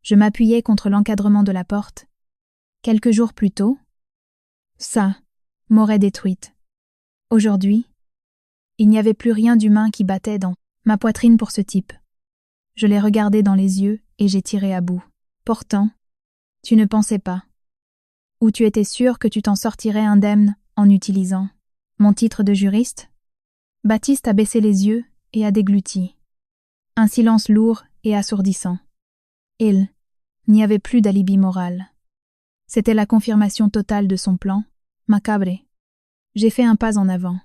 Je m'appuyais contre l'encadrement de la porte. Quelques jours plus tôt, ça m'aurait détruite. Aujourd'hui, il n'y avait plus rien d'humain qui battait dans ma poitrine pour ce type. Je l'ai regardé dans les yeux et j'ai tiré à bout. Pourtant, tu ne pensais pas. Ou tu étais sûr que tu t'en sortirais indemne en utilisant mon titre de juriste? Baptiste a baissé les yeux et a dégluti. Un silence lourd et assourdissant. Il n'y avait plus d'alibi moral. C'était la confirmation totale de son plan, macabre. J'ai fait un pas en avant.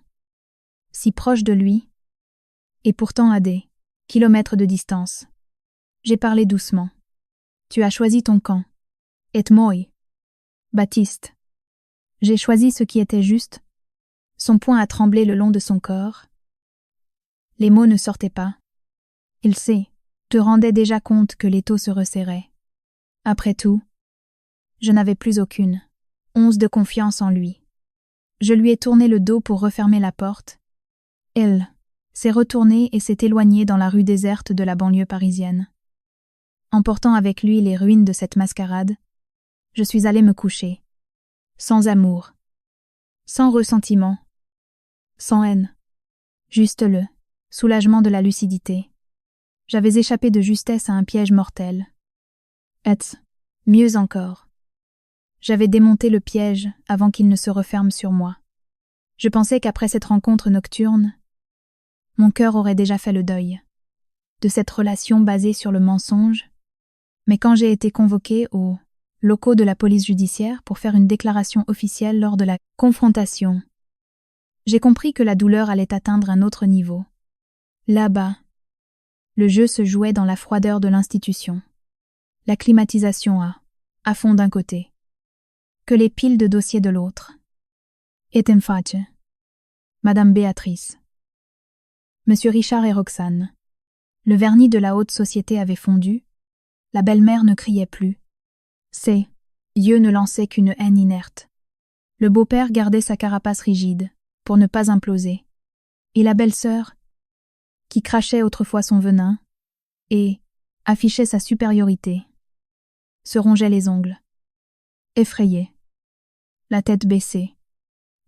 Si proche de lui, et pourtant à des kilomètres de distance. J'ai parlé doucement. Tu as choisi ton camp. Et moi. Baptiste. J'ai choisi ce qui était juste. Son poing a tremblé le long de son corps. Les mots ne sortaient pas. Il te rendait déjà compte que l'étau se resserrait. Après tout, je n'avais plus aucune once de confiance en lui. Je lui ai tourné le dos pour refermer la porte. Elle s'est retournée et s'est éloignée dans la rue déserte de la banlieue parisienne. Emportant avec lui les ruines de cette mascarade, je suis allée me coucher. Sans amour, sans ressentiment, sans haine. Juste le soulagement de la lucidité. J'avais échappé de justesse à un piège mortel. Et, mieux encore, j'avais démonté le piège avant qu'il ne se referme sur moi. Je pensais qu'après cette rencontre nocturne, mon cœur aurait déjà fait le deuil de cette relation basée sur le mensonge, mais quand j'ai été convoquée au locaux de la police judiciaire pour faire une déclaration officielle lors de la confrontation. J'ai compris que la douleur allait atteindre un autre niveau. Là-bas, le jeu se jouait dans la froideur de l'institution. La climatisation à fond d'un côté, que les piles de dossiers de l'autre. Et en face, Madame Béatrice, Monsieur Richard et Roxane. Le vernis de la haute société avait fondu, la belle-mère ne criait plus. Ses yeux ne lançaient qu'une haine inerte. Le beau-père gardait sa carapace rigide, pour ne pas imploser. Et la belle-sœur, qui crachait autrefois son venin, et affichait sa supériorité, se rongeait les ongles. Effrayée, la tête baissée,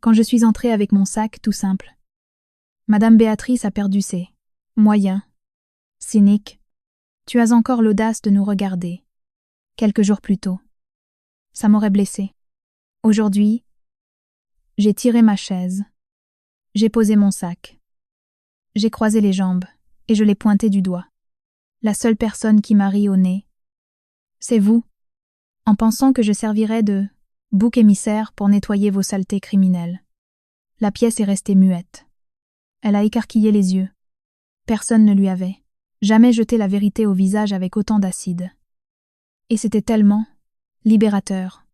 quand je suis entrée avec mon sac tout simple. Madame Béatrice a perdu ses moyens. Cynique, tu as encore l'audace de nous regarder. Quelques jours plus tôt, ça m'aurait blessée. Aujourd'hui, j'ai tiré ma chaise. J'ai posé mon sac. J'ai croisé les jambes, et je l'ai pointé du doigt. La seule personne qui m'a ri au nez, c'est vous, en pensant que je servirais de bouc émissaire pour nettoyer vos saletés criminelles. La pièce est restée muette. Elle a écarquillé les yeux. Personne ne lui avait jamais jeté la vérité au visage avec autant d'acide. Et c'était tellement libérateur.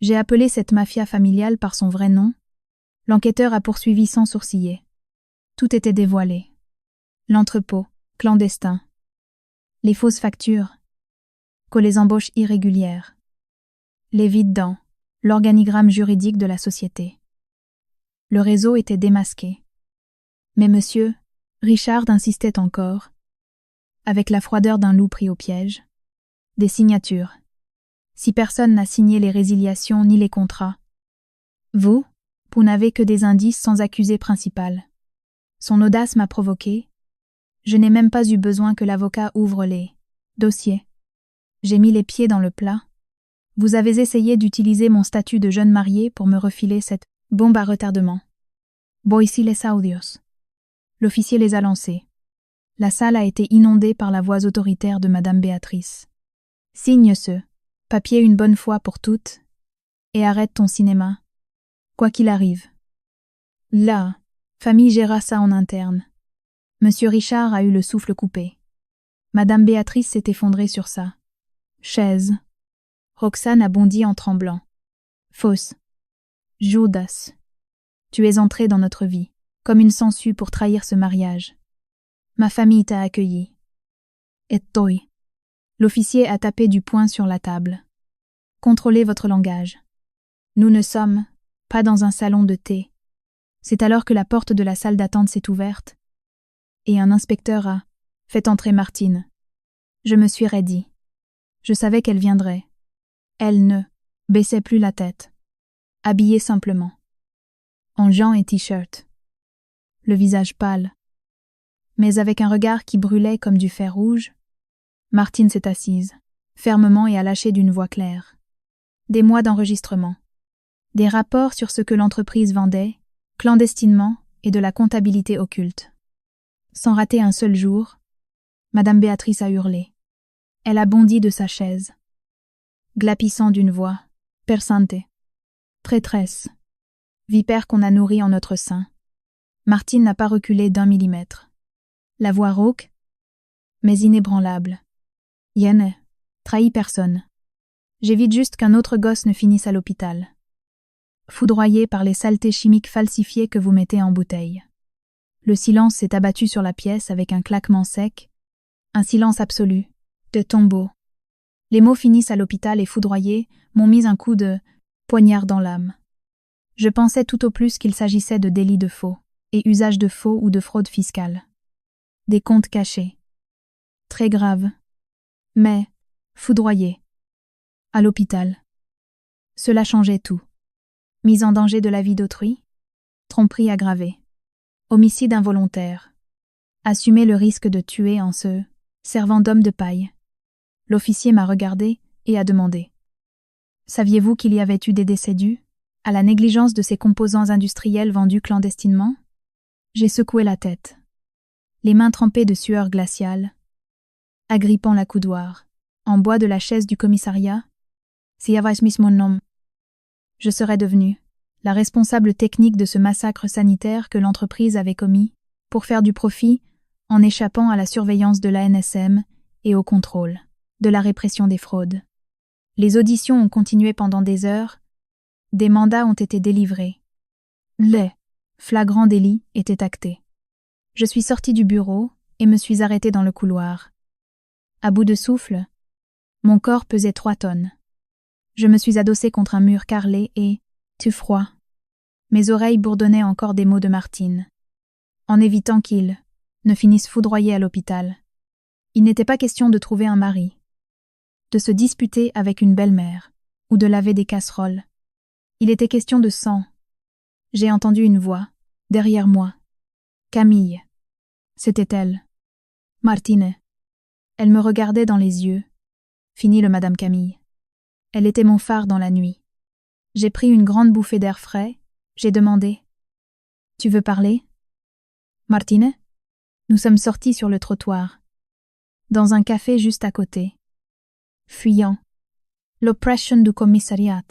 J'ai appelé cette mafia familiale par son vrai nom. L'enquêteur a poursuivi sans sourciller. Tout était dévoilé. L'entrepôt, clandestin. Les fausses factures. Que les embauches irrégulières. Les vides dans l'organigramme juridique de la société. Le réseau était démasqué. Mais monsieur Richard insistait encore, avec la froideur d'un loup pris au piège. Des signatures. Si personne n'a signé les résiliations ni les contrats. Vous n'avez que des indices sans accusé principal. Son audace m'a provoqué. Je n'ai même pas eu besoin que l'avocat ouvre les dossiers. J'ai mis les pieds dans le plat. Vous avez essayé d'utiliser mon statut de jeune mariée pour me refiler cette bombe à retardement. Voici les audios. L'officier les a lancés. La salle a été inondée par la voix autoritaire de Madame Béatrice. Signe ce papier une bonne fois pour toutes et arrête ton cinéma, quoi qu'il arrive. La famille gérera ça en interne. Monsieur Richard a eu le souffle coupé. Madame Béatrice s'est effondrée sur sa chaise. Roxane a bondi en tremblant. Fausse. Judas. Tu es entrée dans notre vie, comme une sangsue pour trahir ce mariage. Ma famille t'a accueilli. Et toi. L'officier a tapé du poing sur la table. Contrôlez votre langage. Nous ne sommes pas dans un salon de thé. C'est alors que la porte de la salle d'attente s'est ouverte, et un inspecteur a fait entrer Martine. Je me suis raidie. Je savais qu'elle viendrait. Elle ne baissait plus la tête. Habillée simplement. En jean et t-shirt. Le visage pâle. Mais avec un regard qui brûlait comme du fer rouge, Martine s'est assise, fermement et a lâché d'une voix claire. Des mois d'enregistrement. Des rapports sur ce que l'entreprise vendait, clandestinement, et de la comptabilité occulte. Sans rater un seul jour, Madame Béatrice a hurlé. Elle a bondi de sa chaise, glapissant d'une voix perçante. Traîtresse, vipère qu'on a nourrie en notre sein. Martine n'a pas reculé d'1 millimètre. La voix rauque, mais inébranlable. Yen, trahit personne. J'évite juste qu'un autre gosse ne finisse à l'hôpital. Foudroyé par les saletés chimiques falsifiées que vous mettez en bouteille. Le silence s'est abattu sur la pièce avec un claquement sec, un silence absolu, de tombeau. Les mots finissent à l'hôpital et foudroyés m'ont mis un coup de poignard dans l'âme. Je pensais tout au plus qu'il s'agissait de délits de faux, et usage de faux ou de fraude fiscale. Des comptes cachés. Très graves. Mais, foudroyés. À l'hôpital. Cela changeait tout. Mise en danger de la vie d'autrui, tromperie aggravée, homicide involontaire, assumer le risque de tuer en se servant d'homme de paille. L'officier m'a regardé et a demandé. Saviez-vous qu'il y avait eu des décès dus à la négligence de ces composants industriels vendus clandestinement? J'ai secoué la tête, les mains trempées de sueur glaciale, agrippant la coudoir, en bois de la chaise du commissariat. Si avais mis mon nom, je serais devenue la responsable technique de ce massacre sanitaire que l'entreprise avait commis pour faire du profit en échappant à la surveillance de l'ANSM et au contrôle de la répression des fraudes. Les auditions ont continué pendant des heures, des mandats ont été délivrés. Le flagrant délit était acté. Je suis sortie du bureau et me suis arrêtée dans le couloir. À bout de souffle, mon corps pesait 3 tonnes. Je me suis adossée contre un mur carrelé et, tout froid, mes oreilles bourdonnaient encore des mots de Martine, en évitant qu'il ne finisse foudroyé à l'hôpital. Il n'était pas question de trouver un mari, de se disputer avec une belle-mère, ou de laver des casseroles. Il était question de sang. J'ai entendu une voix, derrière moi. Camille. C'était elle. Martine. Elle me regardait dans les yeux. Fini le Madame Camille. Elle était mon phare dans la nuit. J'ai pris une grande bouffée d'air frais. J'ai demandé. Tu veux parler? Martine? Nous sommes sortis sur le trottoir. Dans un café juste à côté. Fuyant. L'oppression du commissariat.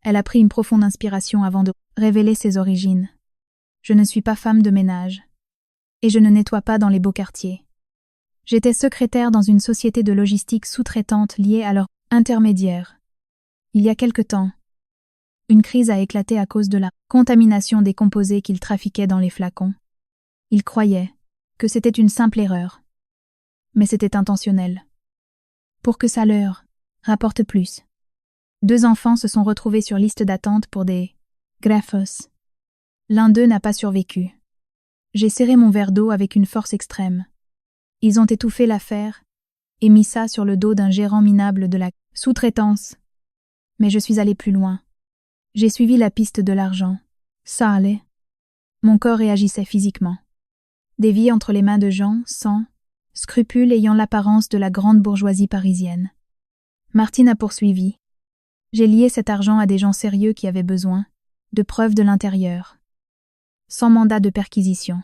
Elle a pris une profonde inspiration avant de révéler ses origines. Je ne suis pas femme de ménage. Et je ne nettoie pas dans les beaux quartiers. J'étais secrétaire dans une société de logistique sous-traitante liée à leur intermédiaire. Il y a quelque temps, une crise a éclaté à cause de la contamination des composés qu'ils trafiquaient dans les flacons. Ils croyaient que c'était une simple erreur. Mais c'était intentionnel. Pour que ça leur rapporte plus. 2 enfants se sont retrouvés sur liste d'attente pour des graphos. L'un d'eux n'a pas survécu. J'ai serré mon verre d'eau avec une force extrême. Ils ont étouffé l'affaire et mis ça sur le dos d'un gérant minable de la sous-traitance. Mais je suis allée plus loin. J'ai suivi la piste de l'argent. Ça allait. Mon corps réagissait physiquement. Dévié entre les mains de gens sans scrupules ayant l'apparence de la grande bourgeoisie parisienne. Martine a poursuivi. J'ai lié cet argent à des gens sérieux qui avaient besoin de preuves de l'intérieur. Sans mandat de perquisition.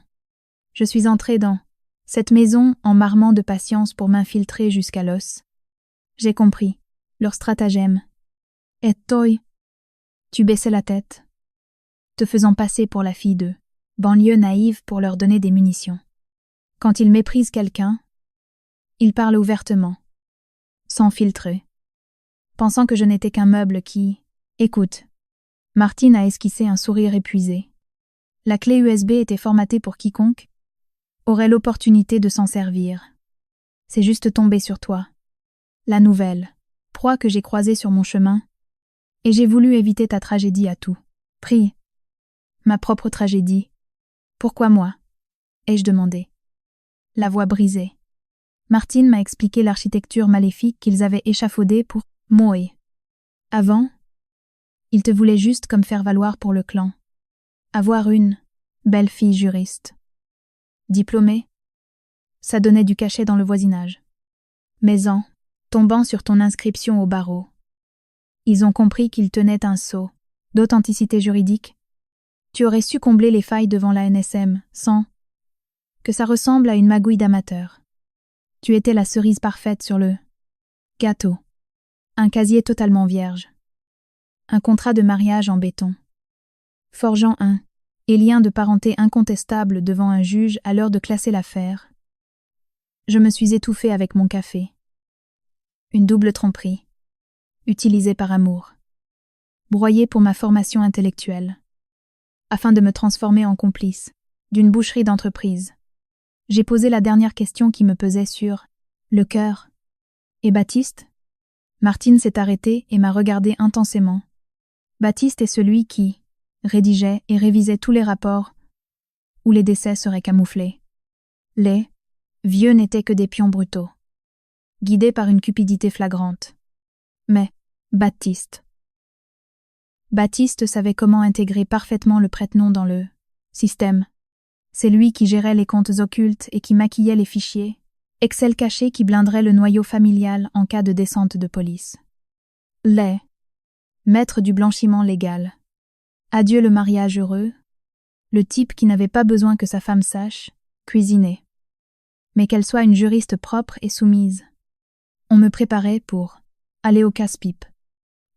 Je suis entrée dans cette maison en marmant de patience pour m'infiltrer jusqu'à l'os. J'ai compris leur stratagème. Et toi, tu baissais la tête, te faisant passer pour la fille de banlieue naïve pour leur donner des munitions. Quand ils méprisent quelqu'un, ils parlent ouvertement, sans filtrer, pensant que je n'étais qu'un meuble qui... Écoute, Martine a esquissé un sourire épuisé. La clé USB était formatée pour quiconque aurait l'opportunité de s'en servir. C'est juste tombé sur toi. La nouvelle, proie que j'ai croisée sur mon chemin, et j'ai voulu éviter ta tragédie à tout prix. Ma propre tragédie. Pourquoi moi? Ai-je demandé. La voix brisée. Martine m'a expliqué l'architecture maléfique qu'ils avaient échafaudée pour moi. Avant, ils te voulaient juste comme faire valoir pour le clan. Avoir une belle fille juriste. Diplômée, ça donnait du cachet dans le voisinage. Mais en tombant sur ton inscription au barreau, ils ont compris qu'ils tenaient un sceau d'authenticité juridique. Tu aurais su combler les failles devant la NSM sans que ça ressemble à une magouille d'amateur. Tu étais la cerise parfaite sur le gâteau. Un casier totalement vierge. Un contrat de mariage en béton. Forgeant un et lien de parenté incontestable devant un juge à l'heure de classer l'affaire. Je me suis étouffée avec mon café. Une double tromperie. Utilisée par amour. Broyée pour ma formation intellectuelle. Afin de me transformer en complice d'une boucherie d'entreprise. J'ai posé la dernière question qui me pesait sur le cœur. Et Baptiste? Martine s'est arrêtée et m'a regardé intensément. Baptiste est celui qui rédigeait et révisait tous les rapports où les décès seraient camouflés. Les vieux n'étaient que des pions brutaux, guidés par une cupidité flagrante. Mais Baptiste savait comment intégrer parfaitement le prête-nom dans le système. C'est lui qui gérait les comptes occultes et qui maquillait les fichiers, Excel caché qui blinderait le noyau familial en cas de descente de police. Les maître du blanchiment légal. Adieu le mariage heureux, le type qui n'avait pas besoin que sa femme sache, cuisiner. Mais qu'elle soit une juriste propre et soumise. On me préparait pour aller au casse-pipe.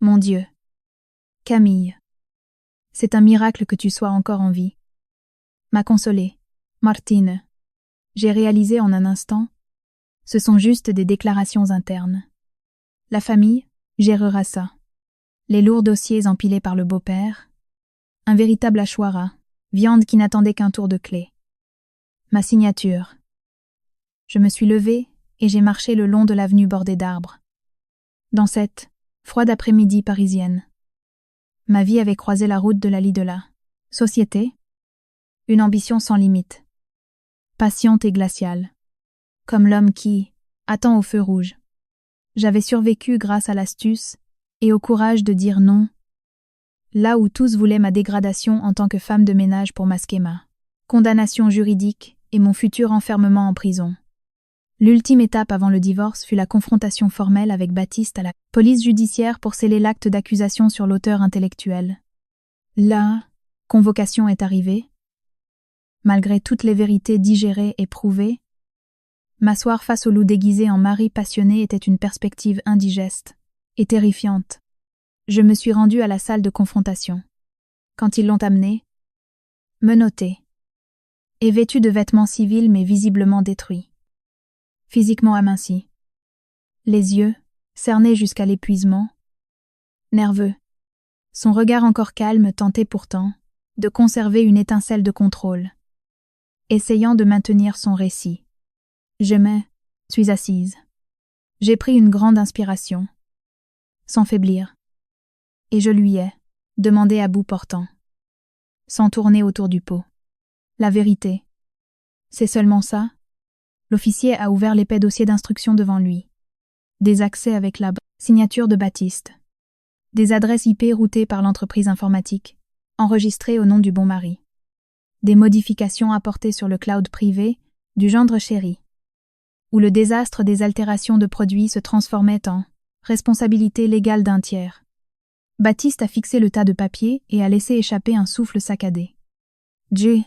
Mon Dieu. Camille. C'est un miracle que tu sois encore en vie. M'a consolée. Martine. J'ai réalisé en un instant. Ce sont juste des déclarations internes. La famille gérera ça. Les lourds dossiers empilés par le beau-père. Un véritable hachoirat. Viande qui n'attendait qu'un tour de clé. Ma signature. Je me suis levée et j'ai marché le long de l'avenue bordée d'arbres. Dans cette froide après-midi parisienne. Ma vie avait croisé la route de la Lidl. Société. Une ambition sans limite. Patiente et glaciale. Comme l'homme qui attend au feu rouge. J'avais survécu grâce à l'astuce et au courage de dire non. Là où tous voulaient ma dégradation en tant que femme de ménage pour masquer ma condamnation juridique et mon futur enfermement en prison. L'ultime étape avant le divorce fut la confrontation formelle avec Baptiste à la police judiciaire pour sceller l'acte d'accusation sur l'auteur intellectuel. La convocation est arrivée. Malgré toutes les vérités digérées et prouvées, m'asseoir face au loup déguisé en mari passionné était une perspective indigeste et terrifiante. Je me suis rendue à la salle de confrontation. Quand ils l'ont amené, menotté, et vêtu de vêtements civils mais visiblement détruits. Physiquement aminci. Les yeux, cernés jusqu'à l'épuisement. Nerveux. Son regard encore calme tentait pourtant de conserver une étincelle de contrôle. Essayant de maintenir son récit. Je me suis assise. J'ai pris une grande inspiration. Sans faiblir. Et je lui ai demandé à bout portant. Sans tourner autour du pot. La vérité. C'est seulement ça? L'officier a ouvert l'épais dossier d'instruction devant lui. Des accès avec la signature de Baptiste. Des adresses IP routées par l'entreprise informatique, enregistrées au nom du bon mari. Des modifications apportées sur le cloud privé du gendre chéri. Où le désastre des altérations de produits se transformait en responsabilité légale d'un tiers. Baptiste a fixé le tas de papier et a laissé échapper un souffle saccadé. Dieu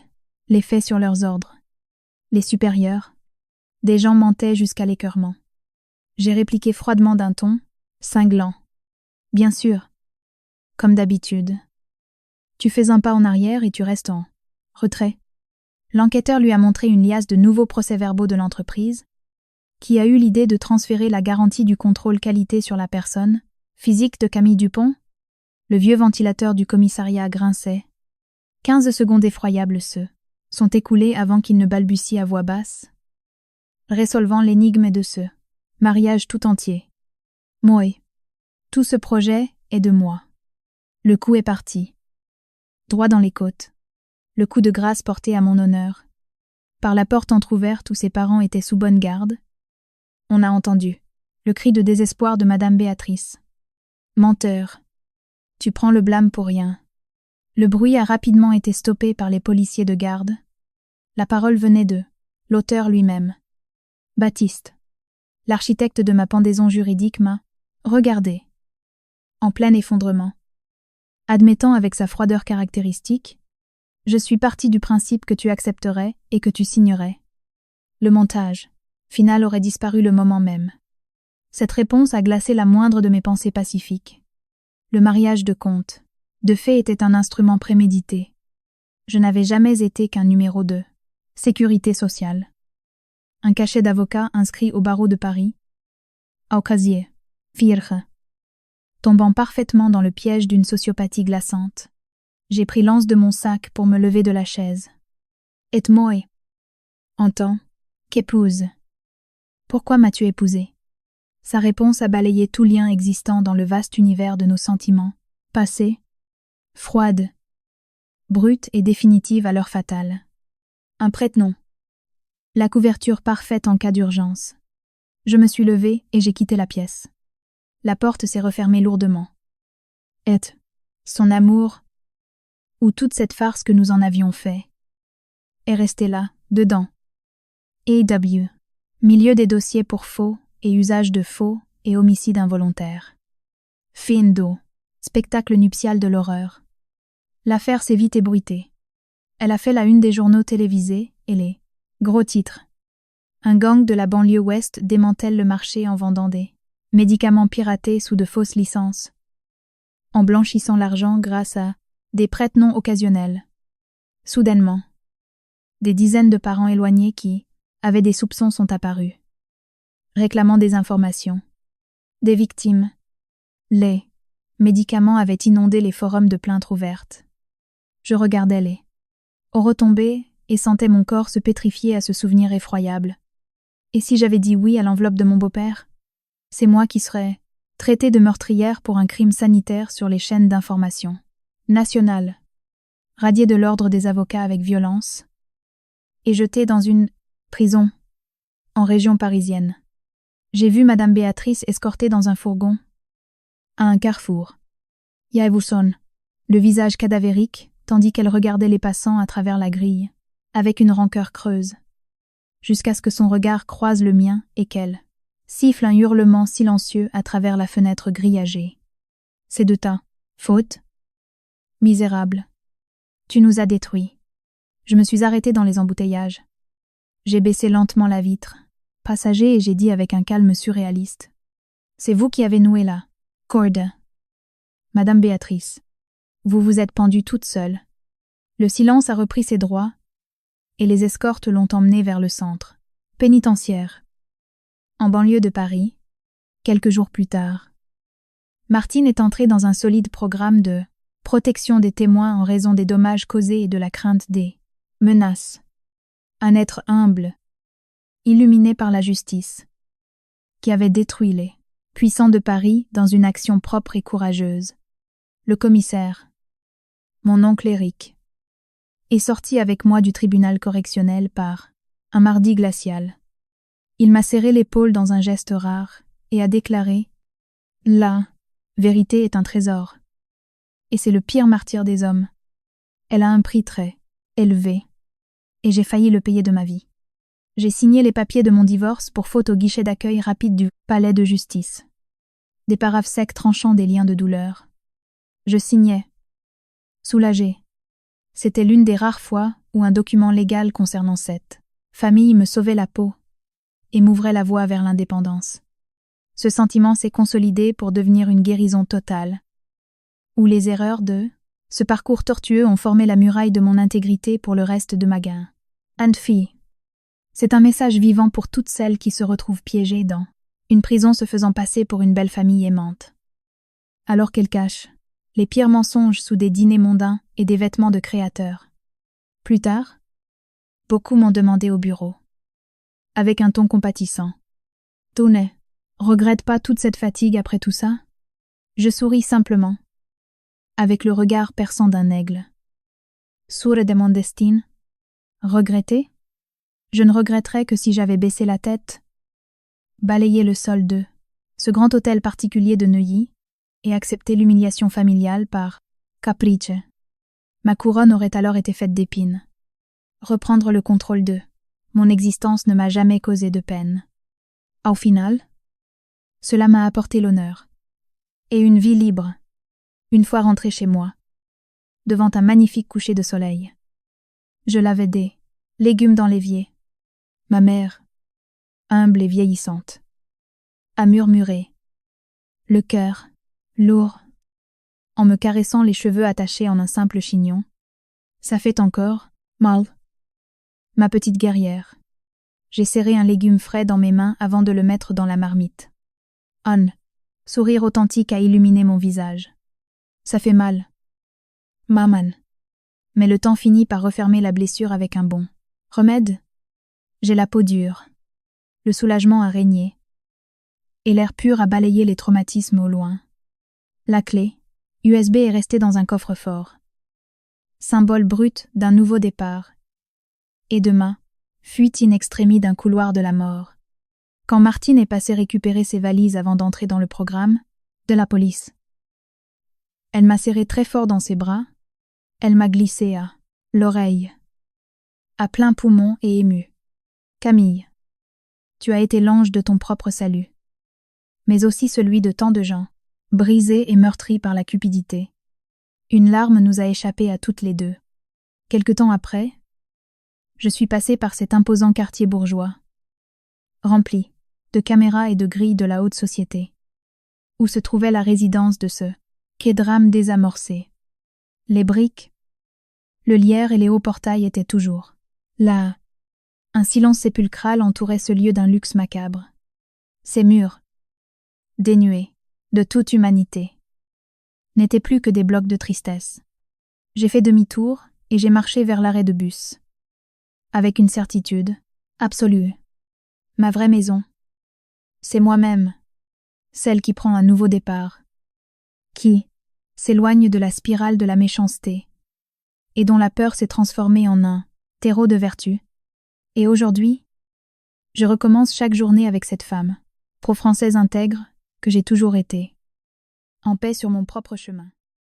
les fait sur leurs ordres. Les supérieurs. Des gens mentaient jusqu'à l'écœurement. J'ai répliqué froidement d'un ton, cinglant. Bien sûr. Comme d'habitude. Tu fais un pas en arrière et tu restes en retrait. L'enquêteur lui a montré une liasse de nouveaux procès-verbaux de l'entreprise, qui a eu l'idée de transférer la garantie du contrôle qualité sur la personne physique de Camille Dupont. Le vieux ventilateur du commissariat grinçait. 15 secondes effroyables sont écoulées avant qu'il ne balbutie à voix basse, résolvant l'énigme de ce mariage tout entier. Moi. Tout ce projet est de moi. Le coup est parti. Droit dans les côtes. Le coup de grâce porté à mon honneur. Par la porte entr'ouverte où ses parents étaient sous bonne garde, on a entendu le cri de désespoir de Madame Béatrice. Menteur. Tu prends le blâme pour rien. Le bruit a rapidement été stoppé par les policiers de garde. La parole venait de l'auteur lui-même. Baptiste. L'architecte de ma pendaison juridique m'a regardé. En plein effondrement. Admettant avec sa froideur caractéristique, je suis parti du principe que tu accepterais et que tu signerais. Le montage final aurait disparu le moment même. Cette réponse a glacé la moindre de mes pensées pacifiques. Le mariage de Comte, de fait, était un instrument prémédité. Je n'avais jamais été qu'un numéro de sécurité sociale. Un cachet d'avocat inscrit au barreau de Paris. Au casier. Vierge. Tombant parfaitement dans le piège d'une sociopathie glaçante. J'ai pris l'anse de mon sac pour me lever de la chaise. Et moi. En tant qu'épouse. Pourquoi m'as-tu épousée? Sa réponse a balayé tout lien existant dans le vaste univers de nos sentiments, passés, froide, brute et définitive à l'heure fatale. Un prête-nom. La couverture parfaite en cas d'urgence. Je me suis levée et j'ai quitté la pièce. La porte s'est refermée lourdement. Et son amour, ou toute cette farce que nous en avions fait, est resté là, dedans. A.W. Milieu des dossiers pour faux et usage de faux et homicide involontaire. Fiendo. Spectacle nuptial de l'horreur. L'affaire s'est vite ébruitée. Elle a fait la une des journaux télévisés et les gros titres. Un gang de la banlieue ouest démantèle le marché en vendant des médicaments piratés sous de fausses licences. en blanchissant l'argent grâce à des prêts non occasionnels. Soudainement, des dizaines de parents éloignés qui avaient des soupçons sont apparus, réclamant des informations. Des victimes. Les médicaments avaient inondé les forums de plaintes ouvertes. Je regardais les retombées et sentais mon corps se pétrifier à ce souvenir effroyable. Et si j'avais dit oui à l'enveloppe de mon beau-père? C'est moi qui serais traitée de meurtrière pour un crime sanitaire sur les chaînes d'information nationales, radiée de l'ordre des avocats avec violence, et jetée dans une prison en région parisienne. J'ai vu Madame Béatrice escortée dans un fourgon à un carrefour. Yaevouson, le visage cadavérique, tandis qu'elle regardait les passants à travers la grille, avec une rancœur creuse, jusqu'à ce que son regard croise le mien et qu'elle siffle un hurlement silencieux à travers la fenêtre grillagée. C'est de ta faute, misérable. Tu nous as détruits. Je me suis arrêtée dans les embouteillages. J'ai baissé lentement la vitre, passager, et j'ai dit avec un calme surréaliste. C'est vous qui avez noué la corde. Madame Béatrice, vous vous êtes pendue toute seule. Le silence a repris ses droits, et les escortes l'ont emmenée vers le centre pénitentiaire. En banlieue de Paris, quelques jours plus tard, Martine est entrée dans un solide programme de protection des témoins en raison des dommages causés et de la crainte des menaces. Un être humble, illuminé par la justice, qui avait détruit les puissants de Paris dans une action propre et courageuse. Le commissaire, mon oncle Éric, est sorti avec moi du tribunal correctionnel par un mardi glacial. Il m'a serré l'épaule dans un geste rare et a déclaré « La vérité est un trésor. Et c'est le pire martyre des hommes. Elle a un prix très élevé. Et j'ai failli le payer de ma vie. J'ai signé les papiers de mon divorce pour faute au guichet d'accueil rapide du palais de justice. Des paraphes secs tranchant des liens de douleur. Je signais. Soulagée. C'était l'une des rares fois où un document légal concernant cette famille me sauvait la peau et m'ouvrait la voie vers l'indépendance. Ce sentiment s'est consolidé pour devenir une guérison totale, où les erreurs de ce parcours tortueux ont formé la muraille de mon intégrité pour le reste de ma gain. Anne-fille. C'est un message vivant pour toutes celles qui se retrouvent piégées dans une prison se faisant passer pour une belle famille aimante. Alors qu'elles cachent les pires mensonges sous des dîners mondains et des vêtements de créateurs. Plus tard, beaucoup m'ont demandé au bureau, avec un ton compatissant. « Tonnet, regrette pas toute cette fatigue après tout ça ?» Je souris simplement, avec le regard perçant d'un aigle. « Sourd de mon destin. Regretter ? Je ne regretterais que si j'avais baissé la tête, balayé le sol de ce grand hôtel particulier de Neuilly et accepté l'humiliation familiale par caprice. Ma couronne aurait alors été faite d'épines. Reprendre le contrôle de mon existence ne m'a jamais causé de peine. Au final, cela m'a apporté l'honneur et une vie libre, une fois rentrée chez moi, devant un magnifique coucher de soleil. Je lavais des légumes dans l'évier. Ma mère, humble et vieillissante, a murmuré, le cœur lourd, en me caressant les cheveux attachés en un simple chignon. Ça fait encore mal. Ma petite guerrière. J'ai serré un légume frais dans mes mains avant de le mettre dans la marmite. Anne, sourire authentique a illuminé mon visage. Ça fait mal. Maman. Mais le temps finit par refermer la blessure avec un bon remède. J'ai la peau dure. Le soulagement a régné. Et l'air pur a balayé les traumatismes au loin. La clé, USB, est restée dans un coffre-fort. Symbole brut d'un nouveau départ. Et demain, fuite in extremis d'un couloir de la mort. Quand Martine est passée récupérer ses valises avant d'entrer dans le programme, de la police. Elle m'a serré très fort dans ses bras. Elle m'a glissé à l'oreille, à plein poumon et ému. Camille, tu as été l'ange de ton propre salut, mais aussi celui de tant de gens, brisés et meurtris par la cupidité. Une larme nous a échappé à toutes les deux. Quelque temps après, je suis passée par cet imposant quartier bourgeois, rempli de caméras et de grilles de la haute société, où se trouvait la résidence de ce Quel drame désamorcé. Les briques, le lierre et les hauts portails étaient toujours là. Un silence sépulcral entourait ce lieu d'un luxe macabre. Ces murs, dénués de toute humanité, n'étaient plus que des blocs de tristesse. J'ai fait demi-tour et j'ai marché vers l'arrêt de bus. Avec une certitude absolue. Ma vraie maison, c'est moi-même, celle qui prend un nouveau départ, qui s'éloigne de la spirale de la méchanceté, et dont la peur s'est transformée en un terreau de vertu. Et aujourd'hui, je recommence chaque journée avec cette femme, pro-française intègre, que j'ai toujours été, en paix sur mon propre chemin.